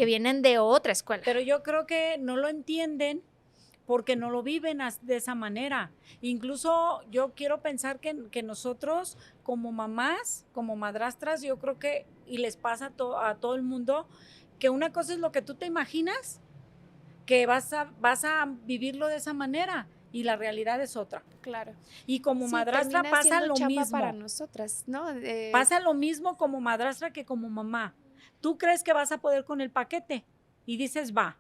vienen de otra escuela. Pero yo creo que no lo entienden porque no lo viven de esa manera. Incluso yo quiero pensar que nosotros como mamás, como madrastras, yo creo que, y les pasa a todo el mundo, que una cosa es lo que tú te imaginas, que vas a vivirlo de esa manera y la realidad es otra. Claro. Y como Sí, madrastra termina pasa siendo lo chamba mismo. para nosotras, ¿no? Pasa lo mismo como madrastra que como mamá. Tú crees que vas a poder con el paquete y dices, va.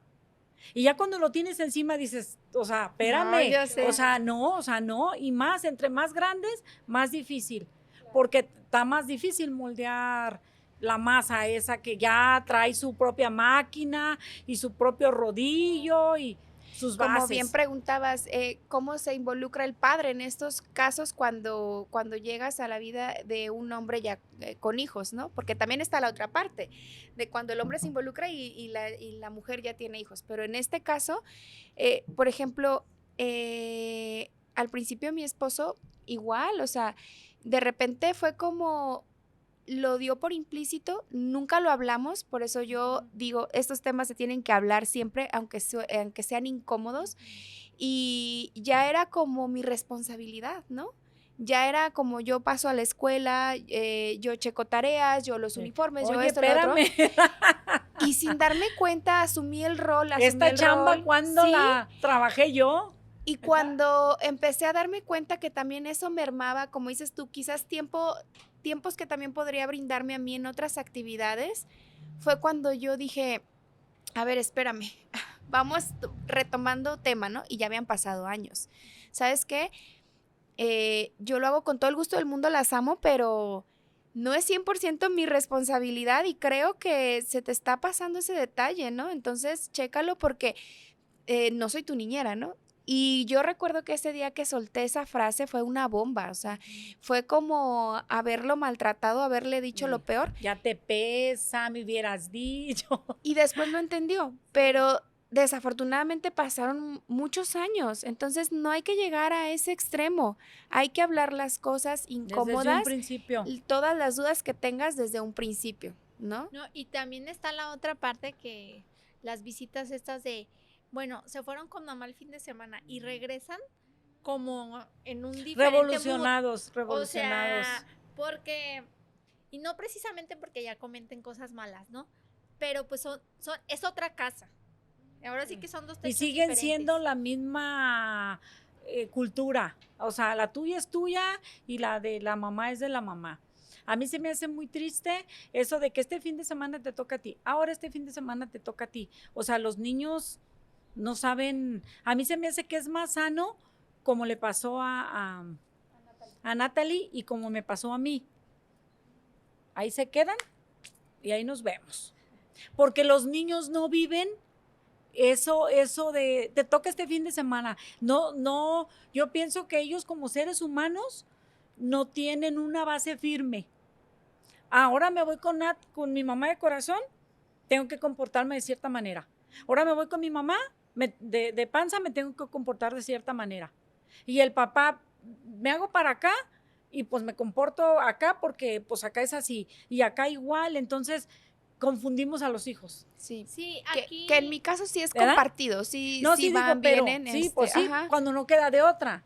Y ya cuando lo tienes encima dices, o sea, espérame, No, yo sé. o sea, no, y más, entre más grandes, más difícil, porque está más difícil moldear la masa esa que ya trae su propia máquina y su propio rodillo y sus bases. Como bien preguntabas, ¿cómo se involucra el padre en estos casos cuando llegas a la vida de un hombre ya con hijos, ¿no? Porque también está la otra parte, de cuando el hombre se involucra y la mujer ya tiene hijos. Pero en este caso, por ejemplo, al principio mi esposo igual, o sea, de repente fue como lo dio por implícito, nunca lo hablamos, por eso yo digo, estos temas se tienen que hablar siempre, aunque sean incómodos, y ya era como mi responsabilidad, ¿no? Ya era como yo paso a la escuela, yo checo tareas, yo los uniformes, yo Oye, esto, lo otro, espérame, y sin darme cuenta asumí el rol, esta chamba, ¿cuándo sí. la trabajé yo? Y cuando empecé a darme cuenta que también eso mermaba, como dices tú, quizás tiempos que también podría brindarme a mí en otras actividades, fue cuando yo dije, a ver, espérame, vamos retomando tema, ¿no? Y ya habían pasado años. ¿Sabes qué? Yo lo hago con todo el gusto del mundo, las amo, pero no es 100% mi responsabilidad y creo que se te está pasando ese detalle, ¿no? Entonces, chécalo porque no soy tu niñera, ¿no? Y yo recuerdo que ese día que solté esa frase fue una bomba, o sea, fue como haberlo maltratado, haberle dicho lo peor. Ya te pesa, me hubieras dicho. Y después lo entendió, pero desafortunadamente pasaron muchos años, entonces no hay que llegar a ese extremo, hay que hablar las cosas incómodas, Desde un principio. todas las dudas que tengas desde un principio, ¿no? No, y también está la otra parte que las visitas estas de, bueno, se fueron con mamá el fin de semana y regresan como en un diferente mood. Revolucionados. O sea, porque Y no precisamente porque ya comenten cosas malas, ¿no? Pero pues es otra casa. Ahora sí que son dos Y techos siguen diferentes. siendo la misma cultura. O sea, la tuya es tuya y la de la mamá es de la mamá. A mí se me hace muy triste eso de que este fin de semana te toca a ti, ahora este fin de semana te toca a ti. O sea, los niños no saben, a mí se me hace que es más sano como le pasó a Natalie y como me pasó a mí. Ahí se quedan y ahí nos vemos. Porque los niños no viven eso de te toca este fin de semana. No, yo pienso que ellos como seres humanos no tienen una base firme. Ahora me voy con mi mamá de corazón, tengo que comportarme de cierta manera. Ahora me voy con mi mamá, de panza me tengo que comportar de cierta manera. Y el papá, me hago para acá y pues me comporto acá porque pues acá es así y acá igual, entonces confundimos a los hijos. Sí, Sí, que, aquí... que en mi caso sí es ¿Verdad? compartido, sí, No, sí sí van, digo, pero vienen, sí, pues sí, ajá. cuando no queda de otra.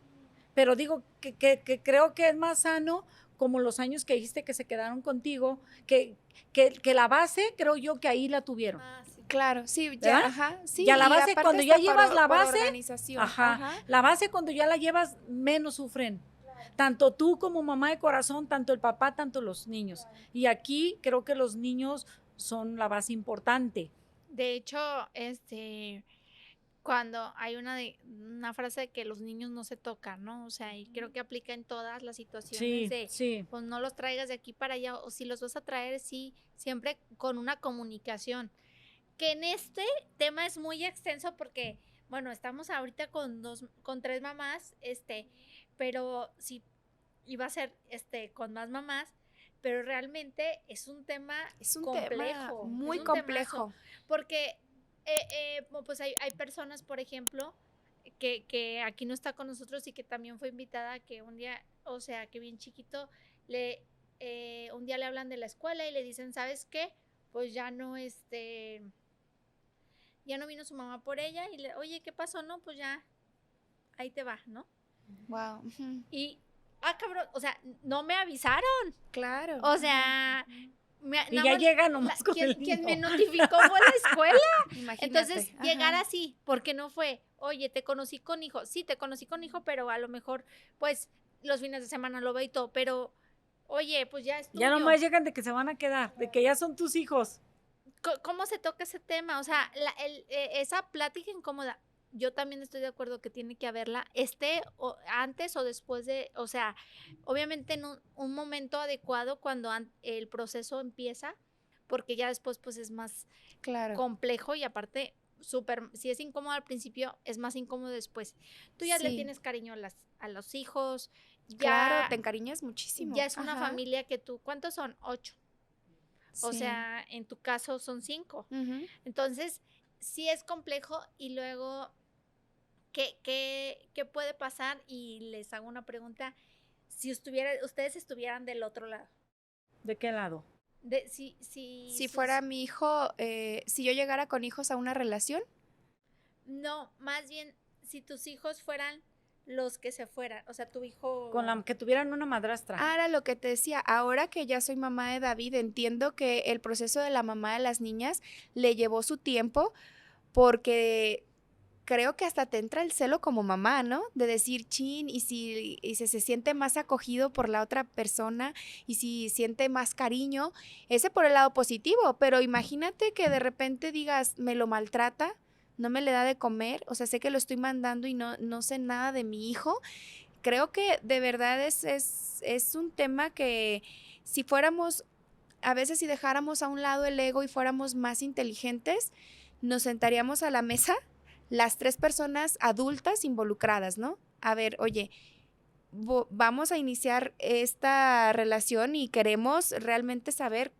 Pero digo que creo que es más sano como los años que dijiste que se quedaron contigo, que la base creo yo que ahí la tuvieron. Sí. Claro, sí, ¿Verdad? ya, ajá, sí. Ya la y base, aparte cuando ya hasta llevas la por base, organización, ajá, la base cuando ya la llevas, menos sufren. Tanto tú como mamá de corazón, tanto el papá, tanto los niños. Y aquí creo que los niños son la base importante. De hecho, cuando hay una frase de que los niños no se tocan, ¿no? O sea, y creo que aplica en todas las situaciones Sí. pues no los traigas de aquí para allá, o si los vas a traer, sí, siempre con una comunicación. Que en este tema es muy extenso porque, bueno, estamos ahorita con 3 mamás, pero sí, iba a ser, con más mamás, pero realmente es un tema es un complejo. tema muy es un complejo. Temazo, porque pues hay personas, por ejemplo, que aquí no está con nosotros y que también fue invitada, que un día, o sea, que bien chiquito, un día le hablan de la escuela y le dicen, ¿sabes qué? Pues ya no, ya no vino su mamá por ella y oye, ¿qué pasó? No, pues ya, ahí te va, ¿no? Wow. Y, cabrón, o sea, no me avisaron. Claro. O sea, y ya llegan nomás con el niño. Quien me notificó fue la escuela. Imagínate. Entonces, llegar así, porque no fue, oye, te conocí con hijo. Sí, te conocí con hijo, pero a lo mejor, pues, los fines de semana lo veo y todo, pero, oye, pues ya es tuyo. Ya nomás llegan de que se van a quedar, de que ya son tus hijos. ¿Cómo se toca ese tema? O sea, esa plática incómoda, yo también estoy de acuerdo que tiene que haberla, antes o después de, o sea, obviamente en un momento adecuado cuando el proceso empieza, porque ya después pues es más complejo y aparte si es incómodo al principio, es más incómodo después. Tú ya le tienes cariño a los hijos. Claro, te encariñas muchísimo. Ya es una familia que tú, ¿cuántos son? 8. O sea, en tu caso son 5. Entonces, sí es complejo y luego, ¿qué puede pasar? Y les hago una pregunta. Si ustedes estuvieran del otro lado. ¿De qué lado? Si fuera mi hijo, si yo llegara con hijos a una relación. No, más bien, si tus hijos fueran los que se fueran, o sea, tu hijo... Que tuvieran una madrastra. Era lo que te decía, ahora que ya soy mamá de David, entiendo que el proceso de la mamá de las niñas le llevó su tiempo, porque creo que hasta te entra el celo como mamá, ¿no? De decir, chin, y si se siente más acogido por la otra persona, y si siente más cariño, ese por el lado positivo, pero imagínate que de repente digas, me lo maltrata, no me le da de comer, o sea, sé que lo estoy mandando y no sé nada de mi hijo. Creo que de verdad es un tema que si fuéramos, a veces si dejáramos a un lado el ego y fuéramos más inteligentes, nos sentaríamos a la mesa las 3 personas adultas involucradas, ¿no? A ver, oye, vamos a iniciar esta relación y queremos realmente saber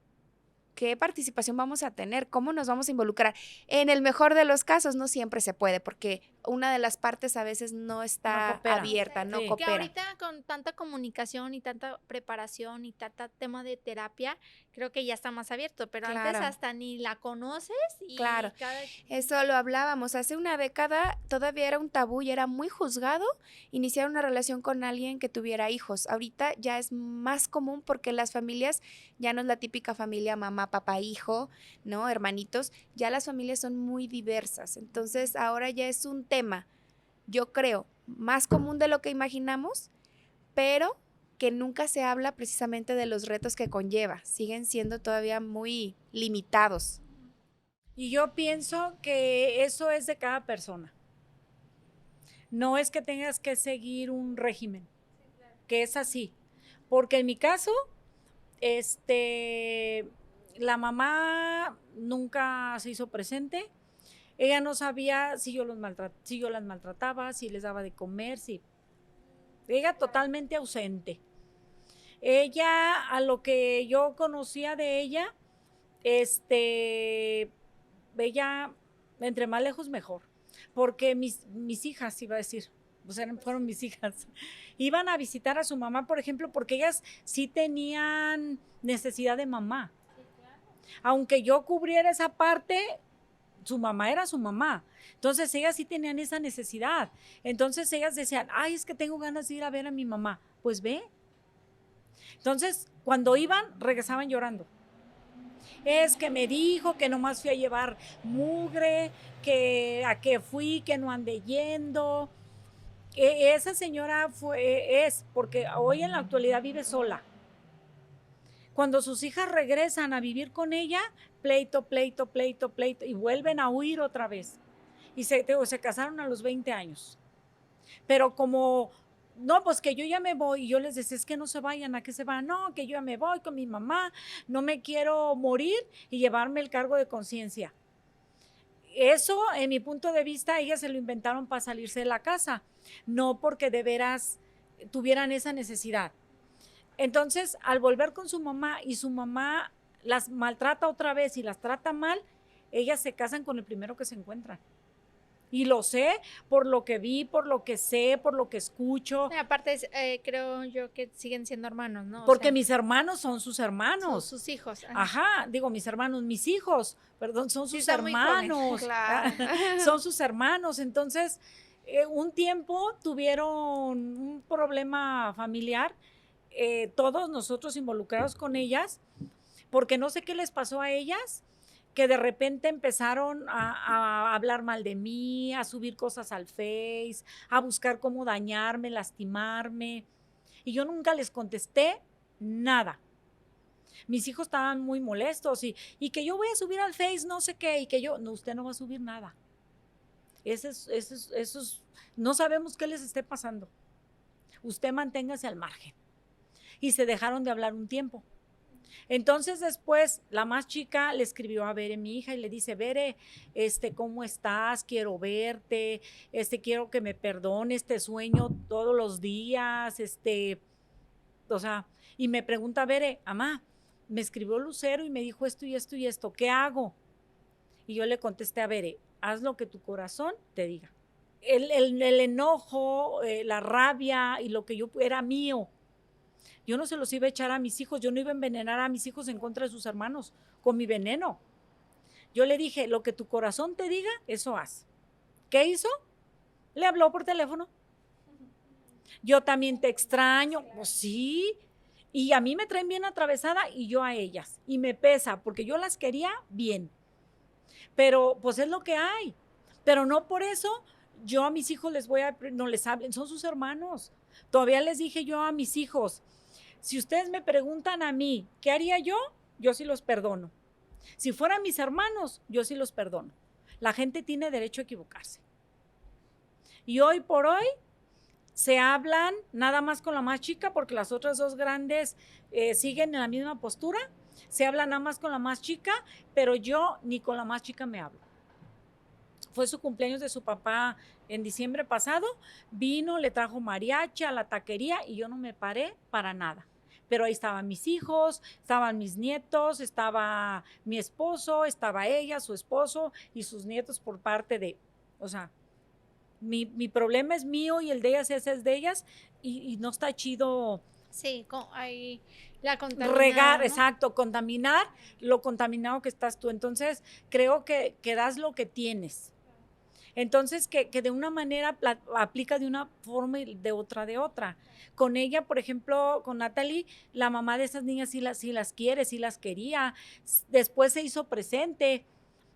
qué participación vamos a tener, cómo nos vamos a involucrar. En el mejor de los casos no siempre se puede, porque una de las partes a veces no está coopera. abierta, no Sí. Que coopera. ahorita con tanta comunicación y tanta preparación y tanta tema de terapia, creo que ya está más abierto, pero antes Claro. hasta ni la conoces y Claro. cada... Eso lo hablábamos. Hace una década todavía era un tabú y era muy juzgado iniciar una relación con alguien que tuviera hijos. Ahorita ya es más común porque las familias ya no es la típica familia mamá, papá, hijo, ¿no? Hermanitos. Ya las familias son muy diversas. Entonces ahora ya es un tema, yo creo, más común de lo que imaginamos, pero que nunca se habla precisamente de los retos que conlleva. Siguen siendo todavía muy limitados. Y yo pienso que eso es de cada persona. No es que tengas que seguir un régimen, que es así. Porque en mi caso, la mamá nunca se hizo presente. Ella no sabía si yo las maltrataba, si les daba de comer, si... Ella totalmente ausente. Ella, a lo que yo conocía de ella, ella, entre más lejos mejor, porque mis hijas, iba a decir, pues fueron mis hijas, iban a visitar a su mamá, por ejemplo, porque ellas sí tenían necesidad de mamá. Aunque yo cubriera esa parte, su mamá era su mamá. Entonces ellas sí tenían esa necesidad. Entonces ellas decían, ay, es que tengo ganas de ir a ver a mi mamá. Pues ve. Entonces, cuando iban, regresaban llorando. Es que me dijo que nomás fui a llevar mugre, que a qué fui, que no ande yendo. Esa señora porque hoy en la actualidad vive sola. Cuando sus hijas regresan a vivir con ella, pleito, pleito, pleito, pleito, y vuelven a huir otra vez. Y se casaron a los 20 años. Pero como, no, pues que yo ya me voy, y yo les decía, es que no se vayan, ¿a qué se van? No, que yo ya me voy con mi mamá, no me quiero morir y llevarme el cargo de conciencia. Eso, en mi punto de vista, ellas se lo inventaron para salirse de la casa, no porque de veras tuvieran esa necesidad. Entonces, al volver con su mamá y su mamá las maltrata otra vez y las trata mal, ellas se casan con el primero que se encuentran. Y lo sé por lo que vi, por lo que sé, por lo que escucho. Aparte, creo yo que siguen siendo hermanos, ¿no? Porque mis hermanos son sus hermanos. Sus hijos. Ajá, digo, mis hermanos, mis hijos, perdón, son Sí, sus está muy joven. hermanos. Claro. Son sus hermanos. Entonces, un tiempo tuvieron un problema familiar, todos nosotros involucrados con ellas, porque no sé qué les pasó a ellas, que de repente empezaron a hablar mal de mí, a subir cosas al Face, a buscar cómo dañarme, lastimarme. Y yo nunca les contesté nada. Mis hijos estaban muy molestos y que yo voy a subir al Face no sé qué, y que yo, no, usted no va a subir nada. Esos, no sabemos qué les esté pasando. Usted manténgase al margen. Y se dejaron de hablar un tiempo. Entonces después la más chica le escribió a Bere, mi hija, y le dice, Bere, ¿cómo estás? Quiero verte, quiero que me perdones, te sueño todos los días, o sea, y me pregunta Bere, mamá, me escribió Lucero y me dijo esto y esto y esto, ¿qué hago? Y yo le contesté a Bere, haz lo que tu corazón te diga. El enojo, la rabia y lo que yo era mío, yo no se los iba a echar a mis hijos, yo no iba a envenenar a mis hijos en contra de sus hermanos con mi veneno. Yo le dije, lo que tu corazón te diga, eso haz. ¿Qué hizo? Le habló por teléfono. Yo también te extraño. Pues sí. Y a mí me traen bien atravesada y yo a ellas. Y me pesa porque yo las quería bien. Pero pues es lo que hay. Pero no por eso yo a mis hijos no les hablen, son sus hermanos. Todavía les dije yo a mis hijos, si ustedes me preguntan a mí, ¿qué haría yo? Yo sí los perdono. Si fueran mis hermanos, yo sí los perdono. La gente tiene derecho a equivocarse. Y hoy por hoy se hablan nada más con la más chica porque las otras dos grandes siguen en la misma postura. Se habla nada más con la más chica, pero yo ni con la más chica me hablo. Fue su cumpleaños de su papá en diciembre pasado, vino, le trajo mariachi a la taquería y yo no me paré para nada. Pero ahí estaban mis hijos, estaban mis nietos, estaba mi esposo, estaba ella, su esposo y sus nietos por parte de, o sea, Mi problema es mío y el de ellas es de ellas y no está chido Sí, ahí la contaminación. regar, ¿no? exacto, contaminar lo contaminado que estás tú. Entonces, creo que das lo que tienes. Entonces, que de una manera aplica de una forma y de otra. Con ella, por ejemplo, con Natalie, la mamá de esas niñas sí las quiere, sí las quería. Después se hizo presente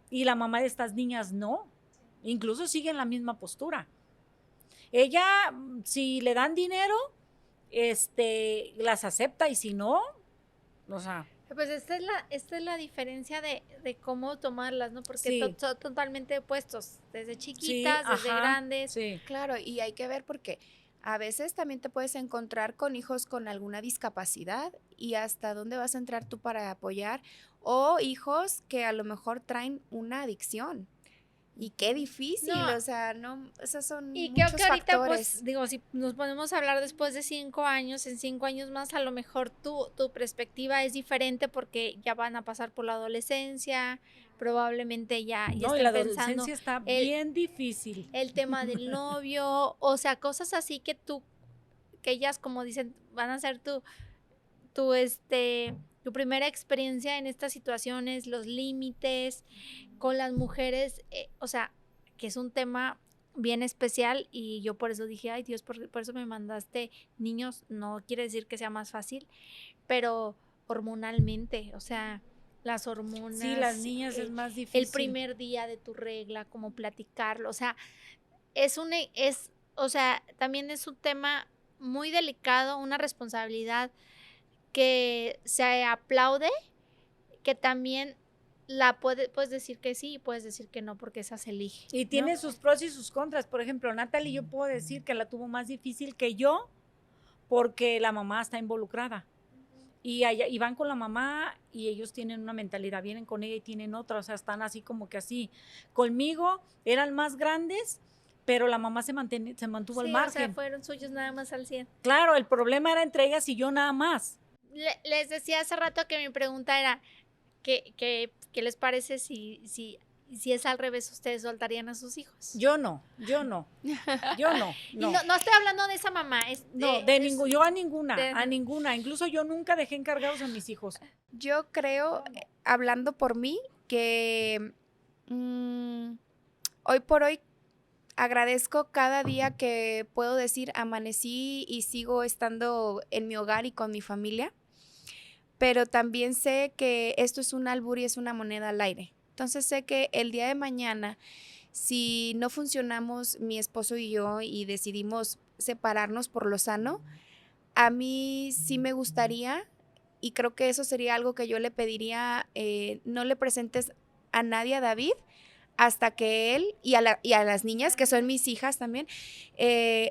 y la mamá de estas niñas no. Incluso sigue en la misma postura. Ella, si le dan dinero, las acepta y si no, o sea. Pues esta es la diferencia de cómo tomarlas, ¿no? Porque Sí. son totalmente opuestos, desde Sí, chiquitas, desde ajá, grandes. sí. Claro, y hay que ver porque a veces también te puedes encontrar con hijos con alguna discapacidad y hasta dónde vas a entrar tú para apoyar, o hijos que a lo mejor traen una adicción. Y qué difícil, No. o sea, no, esos son Y creo muchos que ahorita, factores. pues, digo, si nos ponemos a hablar después de 5 años, en 5 años más, a lo mejor tu perspectiva es diferente porque ya van a pasar por la adolescencia, probablemente ya No, y estén la pensando adolescencia está bien difícil. el tema del novio, o sea, cosas así que ellas, como dicen, van a ser tu primera experiencia en estas situaciones, los límites con las mujeres, o sea, que es un tema bien especial y yo por eso dije, ay Dios, por eso me mandaste niños, no quiere decir que sea más fácil, pero hormonalmente, o sea, las hormonas. Sí, las niñas es más difícil. El primer día de tu regla, como platicarlo, o sea, o sea, también es un tema muy delicado, una responsabilidad que se aplaude, que también puedes decir que sí y puedes decir que no, porque esa se elige. Y tiene sus pros y sus contras. Por ejemplo, Natalie, yo puedo decir que la tuvo más difícil que yo porque la mamá está involucrada. Y van con la mamá y ellos tienen una mentalidad, vienen con ella y tienen otra, o sea, están así como que así. Conmigo eran más grandes, pero la mamá se mantuvo al margen. O sea, fueron suyos nada más al 100. Claro, el problema era entre ellas y yo nada más. Les decía hace rato que mi pregunta era, ¿qué les parece si es al revés, ustedes soltarían a sus hijos? Yo no. Y no estoy hablando de esa mamá. Yo a ninguna. Incluso yo nunca dejé encargados a mis hijos. Yo creo, hablando por mí, que hoy por hoy agradezco cada día que puedo decir amanecí y sigo estando en mi hogar y con mi familia, pero también sé que esto es un albur y es una moneda al aire. Entonces sé que el día de mañana, si no funcionamos mi esposo y yo y decidimos separarnos por lo sano, a mí sí me gustaría, y creo que eso sería algo que yo le pediría, no le presentes a nadie a David hasta que él, y a las niñas, que son mis hijas también,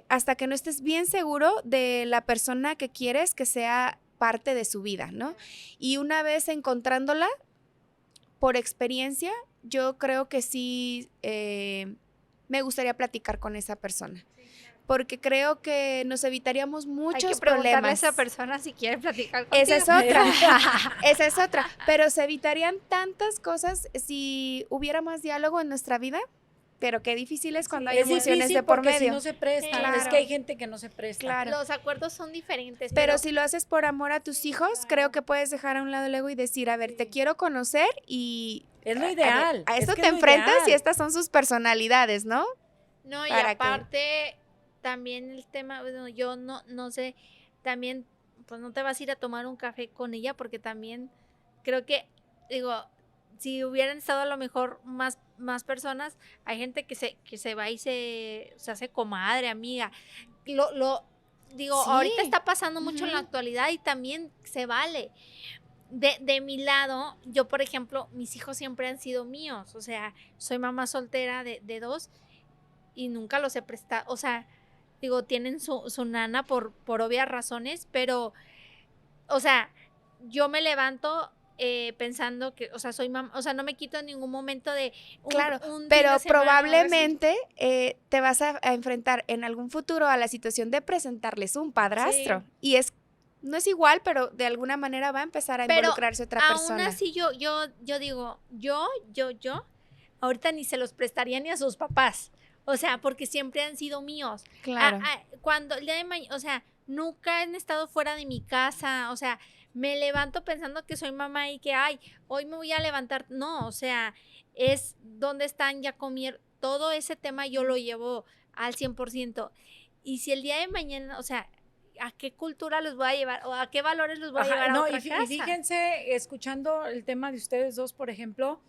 hasta que no estés bien seguro de la persona que quieres que sea parte de su vida, ¿no? Y una vez encontrándola, por experiencia, yo creo que sí me gustaría platicar con esa persona. Porque creo que nos evitaríamos muchos Hay que preguntarle problemas. a esa persona si quiere platicar contigo. Esa es otra. Pero se evitarían tantas cosas si hubiera más diálogo en nuestra vida. Pero qué difícil es cuando hay emociones de por medio. Si no se prestan. Claro. Es que hay gente que no se presta. Claro. Los acuerdos son diferentes. Pero si lo haces por amor a tus hijos, creo que puedes dejar a un lado el ego y decir, a ver, te quiero conocer y... Es lo ideal. A esto es que te es lo enfrentas ideal. y estas son sus personalidades, ¿no? No, y Para aparte, también el tema, bueno, yo no sé, también, pues no te vas a ir a tomar un café con ella, porque también creo que, digo, si hubieran estado a lo mejor más personas, hay gente que se va y se hace comadre, amiga. Digo, Sí. ahorita está pasando mucho en la Ujú. actualidad y también se vale. De mi lado, yo, por ejemplo, mis hijos siempre han sido míos, o sea, soy mamá soltera de 2 y nunca los he prestado, o sea, digo, tienen su nana por obvias razones, pero, o sea, yo me levanto pensando que, o sea, soy mamá, o sea, no me quito en ningún momento de Claro, un fin pero de semana o algo así. probablemente te vas a enfrentar en algún futuro a la situación de presentarles un padrastro. Sí. Y no es igual, pero de alguna manera va a empezar a Pero involucrarse otra aún persona. así yo digo, yo, ahorita ni se los prestaría ni a sus papás. O sea, porque siempre han sido míos. Claro. Cuando el día de mañana, o sea, nunca han estado fuera de mi casa, o sea, me levanto pensando que soy mamá y que, ay, hoy me voy a levantar. No, o sea, es dónde están, ya comieron. Todo ese tema yo lo llevo al 100%. Y si el día de mañana, o sea, ¿a qué cultura los voy a llevar o a qué valores los voy a llevar a no, otra y casa? fíjense, escuchando el tema de ustedes dos, por ejemplo,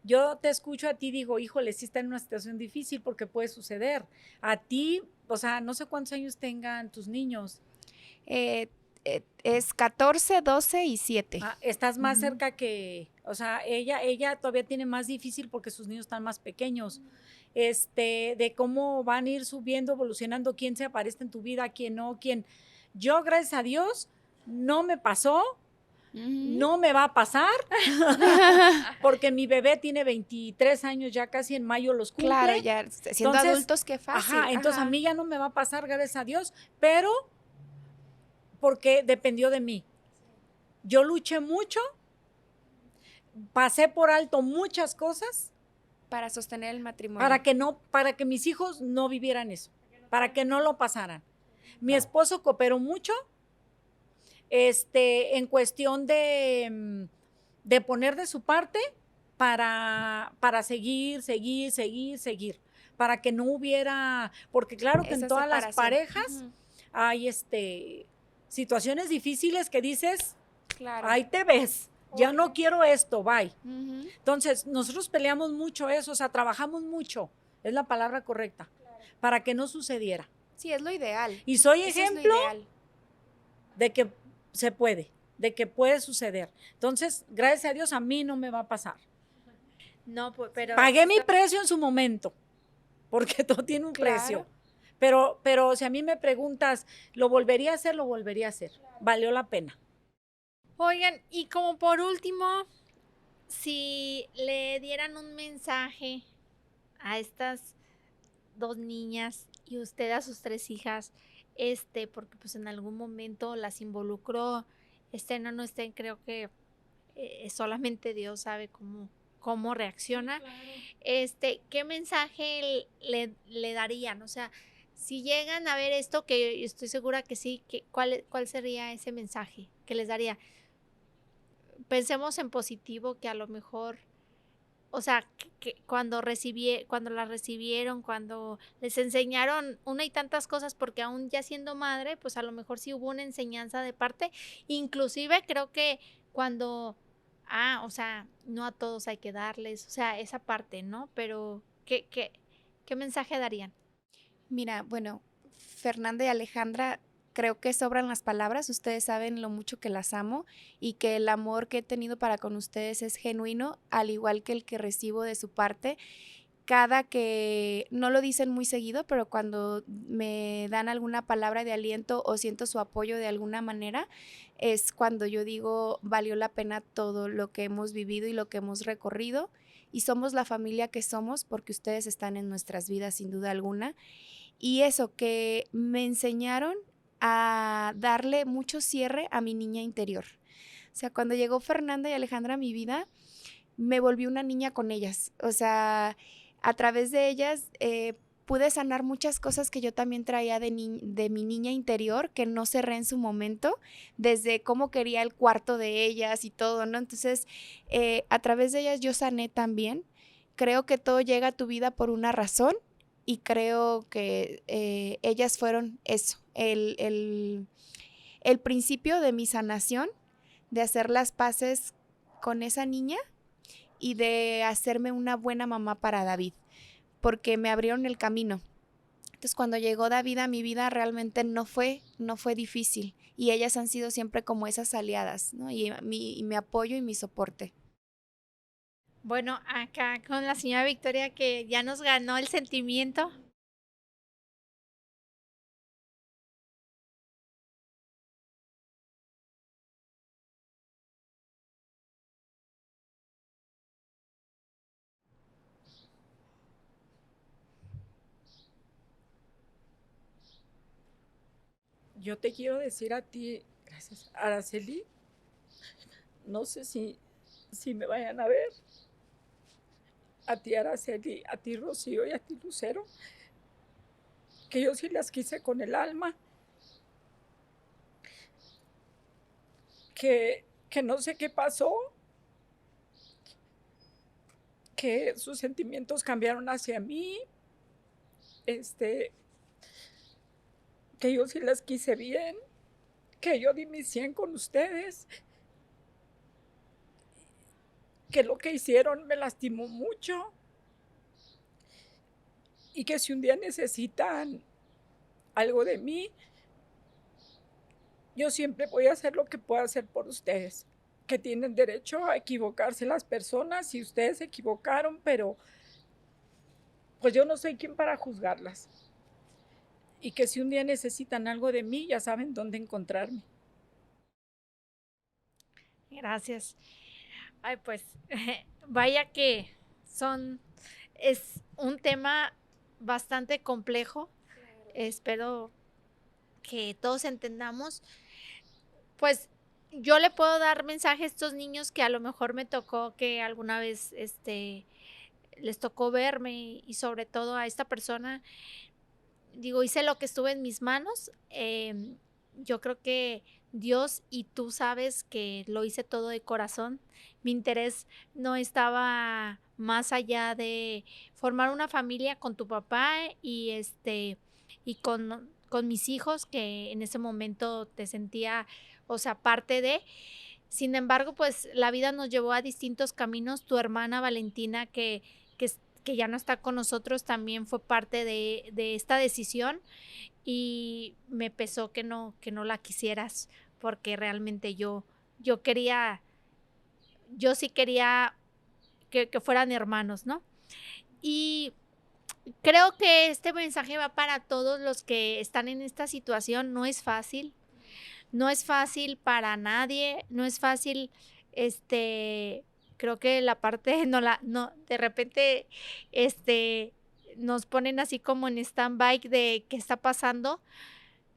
yo te escucho a ti, digo, híjole, sí está en una situación difícil porque puede suceder. A ti, o sea, no sé cuántos años tengan tus niños. Es 14, 12 y 7. Estás más cerca que, o sea, ella todavía tiene más difícil porque sus niños están más pequeños. De cómo van a ir subiendo, evolucionando, quién se aparece en tu vida, quién no, quién. Yo, gracias a Dios, no me pasó, no me va a pasar, porque mi bebé tiene 23 años, ya casi en mayo los cumple. Claro, ya siendo Entonces, adultos, qué fácil. Entonces a mí ya no me va a pasar, gracias a Dios, pero porque dependió de mí. Yo luché mucho, pasé por alto muchas cosas para sostener el matrimonio. para que mis hijos no vivieran eso, para que no lo pasaran. Mi esposo cooperó mucho, en cuestión de poner de su parte para seguir, para que no hubiera, porque claro que esa en todas las separación. parejas hay situaciones difíciles que dices, Claro. ahí te ves, ya no quiero esto, bye. Entonces, nosotros peleamos mucho eso, o sea, trabajamos mucho, es la palabra correcta, para que no sucediera. Sí, es lo ideal. Y soy Eso ejemplo es lo ideal. de que se puede, de que puede suceder. Entonces, gracias a Dios, a mí no me va a pasar. No, pero Pagué mi precio en su momento, porque todo tiene un precio. Pero si a mí me preguntas, ¿lo volvería a hacer? Lo volvería a hacer. Valió la pena. Oigan, y como por último, si le dieran un mensaje a estas dos niñas y usted a sus tres hijas, porque pues en algún momento las involucró, estén o no estén, creo que solamente Dios sabe cómo reacciona. ¿Qué mensaje le darían? O sea, si llegan a ver esto, que estoy segura que sí, ¿cuál sería ese mensaje que les daría? Pensemos en positivo, que a lo mejor, o sea, que cuando las recibieron, cuando les enseñaron una y tantas cosas, porque aún ya siendo madre, pues a lo mejor sí hubo una enseñanza de parte, inclusive creo que cuando, o sea, no a todos hay que darles, o sea, esa parte, ¿no? Pero, ¿qué mensaje darían? Mira, bueno, Fernanda y Alejandra, creo que sobran las palabras. Ustedes saben lo mucho que las amo y que el amor que he tenido para con ustedes es genuino, al igual que el que recibo de su parte. Cada que, no lo dicen muy seguido, pero cuando me dan alguna palabra de aliento o siento su apoyo de alguna manera, es cuando yo digo, valió la pena todo lo que hemos vivido y lo que hemos recorrido. Y somos la familia que somos porque ustedes están en nuestras vidas sin duda alguna. Y eso, que me enseñaron a darle mucho cierre a mi niña interior. O sea, cuando llegó Fernanda y Alejandra a mi vida, me volví una niña con ellas. O sea, a través de ellas pude sanar muchas cosas que yo también traía de mi niña interior, que no cerré en su momento, desde cómo quería el cuarto de ellas y todo, ¿no? Entonces, a través de ellas yo sané también. Creo que todo llega a tu vida por una razón y creo que ellas fueron eso, el principio de mi sanación, de hacer las paces con esa niña y de hacerme una buena mamá para David, porque me abrieron el camino. Entonces, cuando llegó David a mi vida, realmente no fue difícil, y ellas han sido siempre como esas aliadas, ¿no? Y mi apoyo y mi soporte. Bueno, acá con la señora Victoria, que ya nos ganó el sentimiento. Yo te quiero decir a ti, gracias, Araceli, no sé si me vayan a ver, a ti, Araceli, a ti, Rocío, y a ti, Lucero, que yo sí las quise con el alma, que no sé qué pasó, que sus sentimientos cambiaron hacia mí, que yo sí las quise bien, que yo di mi 100 con ustedes, que lo que hicieron me lastimó mucho y que si un día necesitan algo de mí, yo siempre voy a hacer lo que pueda hacer por ustedes, que tienen derecho a equivocarse las personas y ustedes se equivocaron, pero pues yo no soy quien para juzgarlas. Y que si un día necesitan algo de mí, ya saben dónde encontrarme. Gracias. Ay, pues, vaya que es un tema bastante complejo. Espero que todos entendamos. Pues yo le puedo dar mensaje a estos niños que a lo mejor me tocó que alguna vez les tocó verme, y sobre todo a esta persona, digo, hice lo que estuve en mis manos. Yo creo que Dios y tú sabes que lo hice todo de corazón. Mi interés no estaba más allá de formar una familia con tu papá y con mis hijos, que en ese momento te sentía, o sea, parte de. Sin embargo, pues la vida nos llevó a distintos caminos. Tu hermana Valentina, que ya no está con nosotros, también fue parte de esta decisión, y me pesó que no la quisieras, porque realmente yo sí quería que fueran hermanos, ¿no? Y creo que este mensaje va para todos los que están en esta situación. No es fácil para nadie, no es fácil. Creo que la parte de repente nos ponen así como en stand-by de qué está pasando,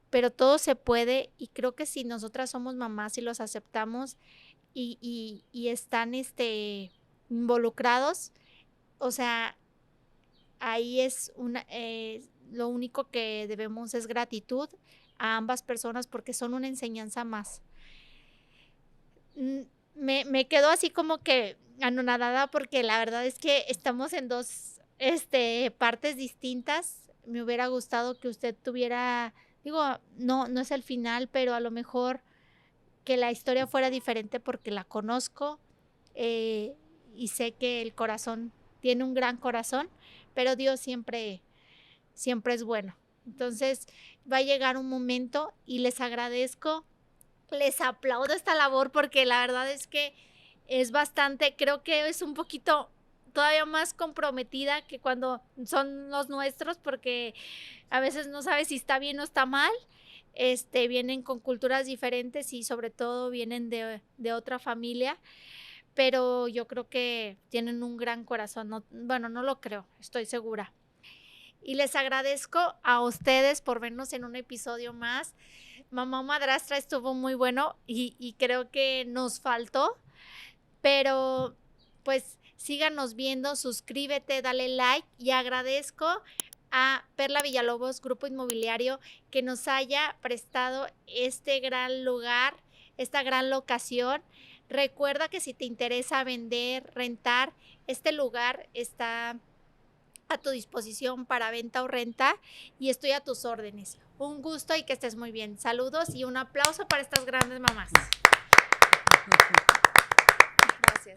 pero todo se puede, y creo que si nosotras somos mamás y los aceptamos y están involucrados, o sea, ahí es lo único que debemos es gratitud a ambas personas, porque son una enseñanza más. Me quedo así como que anonadada, porque la verdad es que estamos en dos partes distintas. Me hubiera gustado que usted tuviera, digo, no es el final, pero a lo mejor que la historia fuera diferente, porque la conozco y sé que el corazón tiene un gran corazón, pero Dios siempre es bueno. Entonces va a llegar un momento, y les agradezco, les aplaudo esta labor, porque la verdad es que es bastante, creo que es un poquito todavía más comprometida que cuando son los nuestros, porque a veces no sabes si está bien o está mal. Vienen con culturas diferentes y sobre todo vienen de otra familia, pero yo creo que tienen un gran corazón. No lo creo, estoy segura. Y les agradezco a ustedes por vernos en un episodio más. Mamá Madrastra estuvo muy bueno y creo que nos faltó, pero pues síganos viendo, suscríbete, dale like, y agradezco a Perla Villalobos, Grupo Inmobiliario, que nos haya prestado este gran lugar, esta gran locación. Recuerda que si te interesa vender, rentar, este lugar está a tu disposición para venta o renta, y estoy a tus órdenes. Un gusto y que estés muy bien. Saludos y un aplauso para estas grandes mamás. Gracias.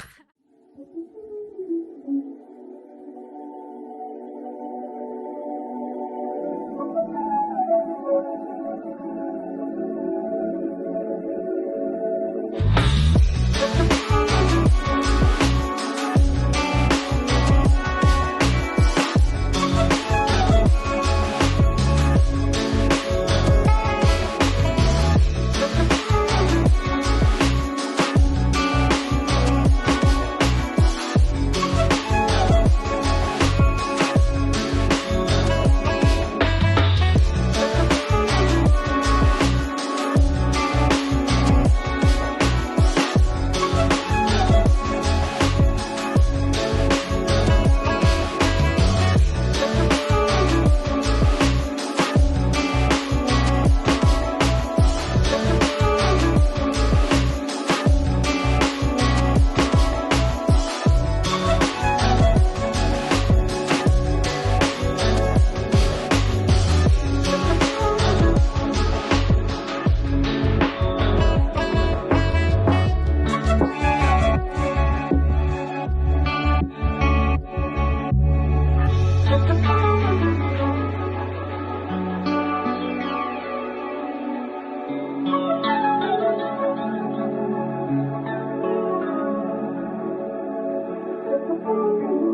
Thank you.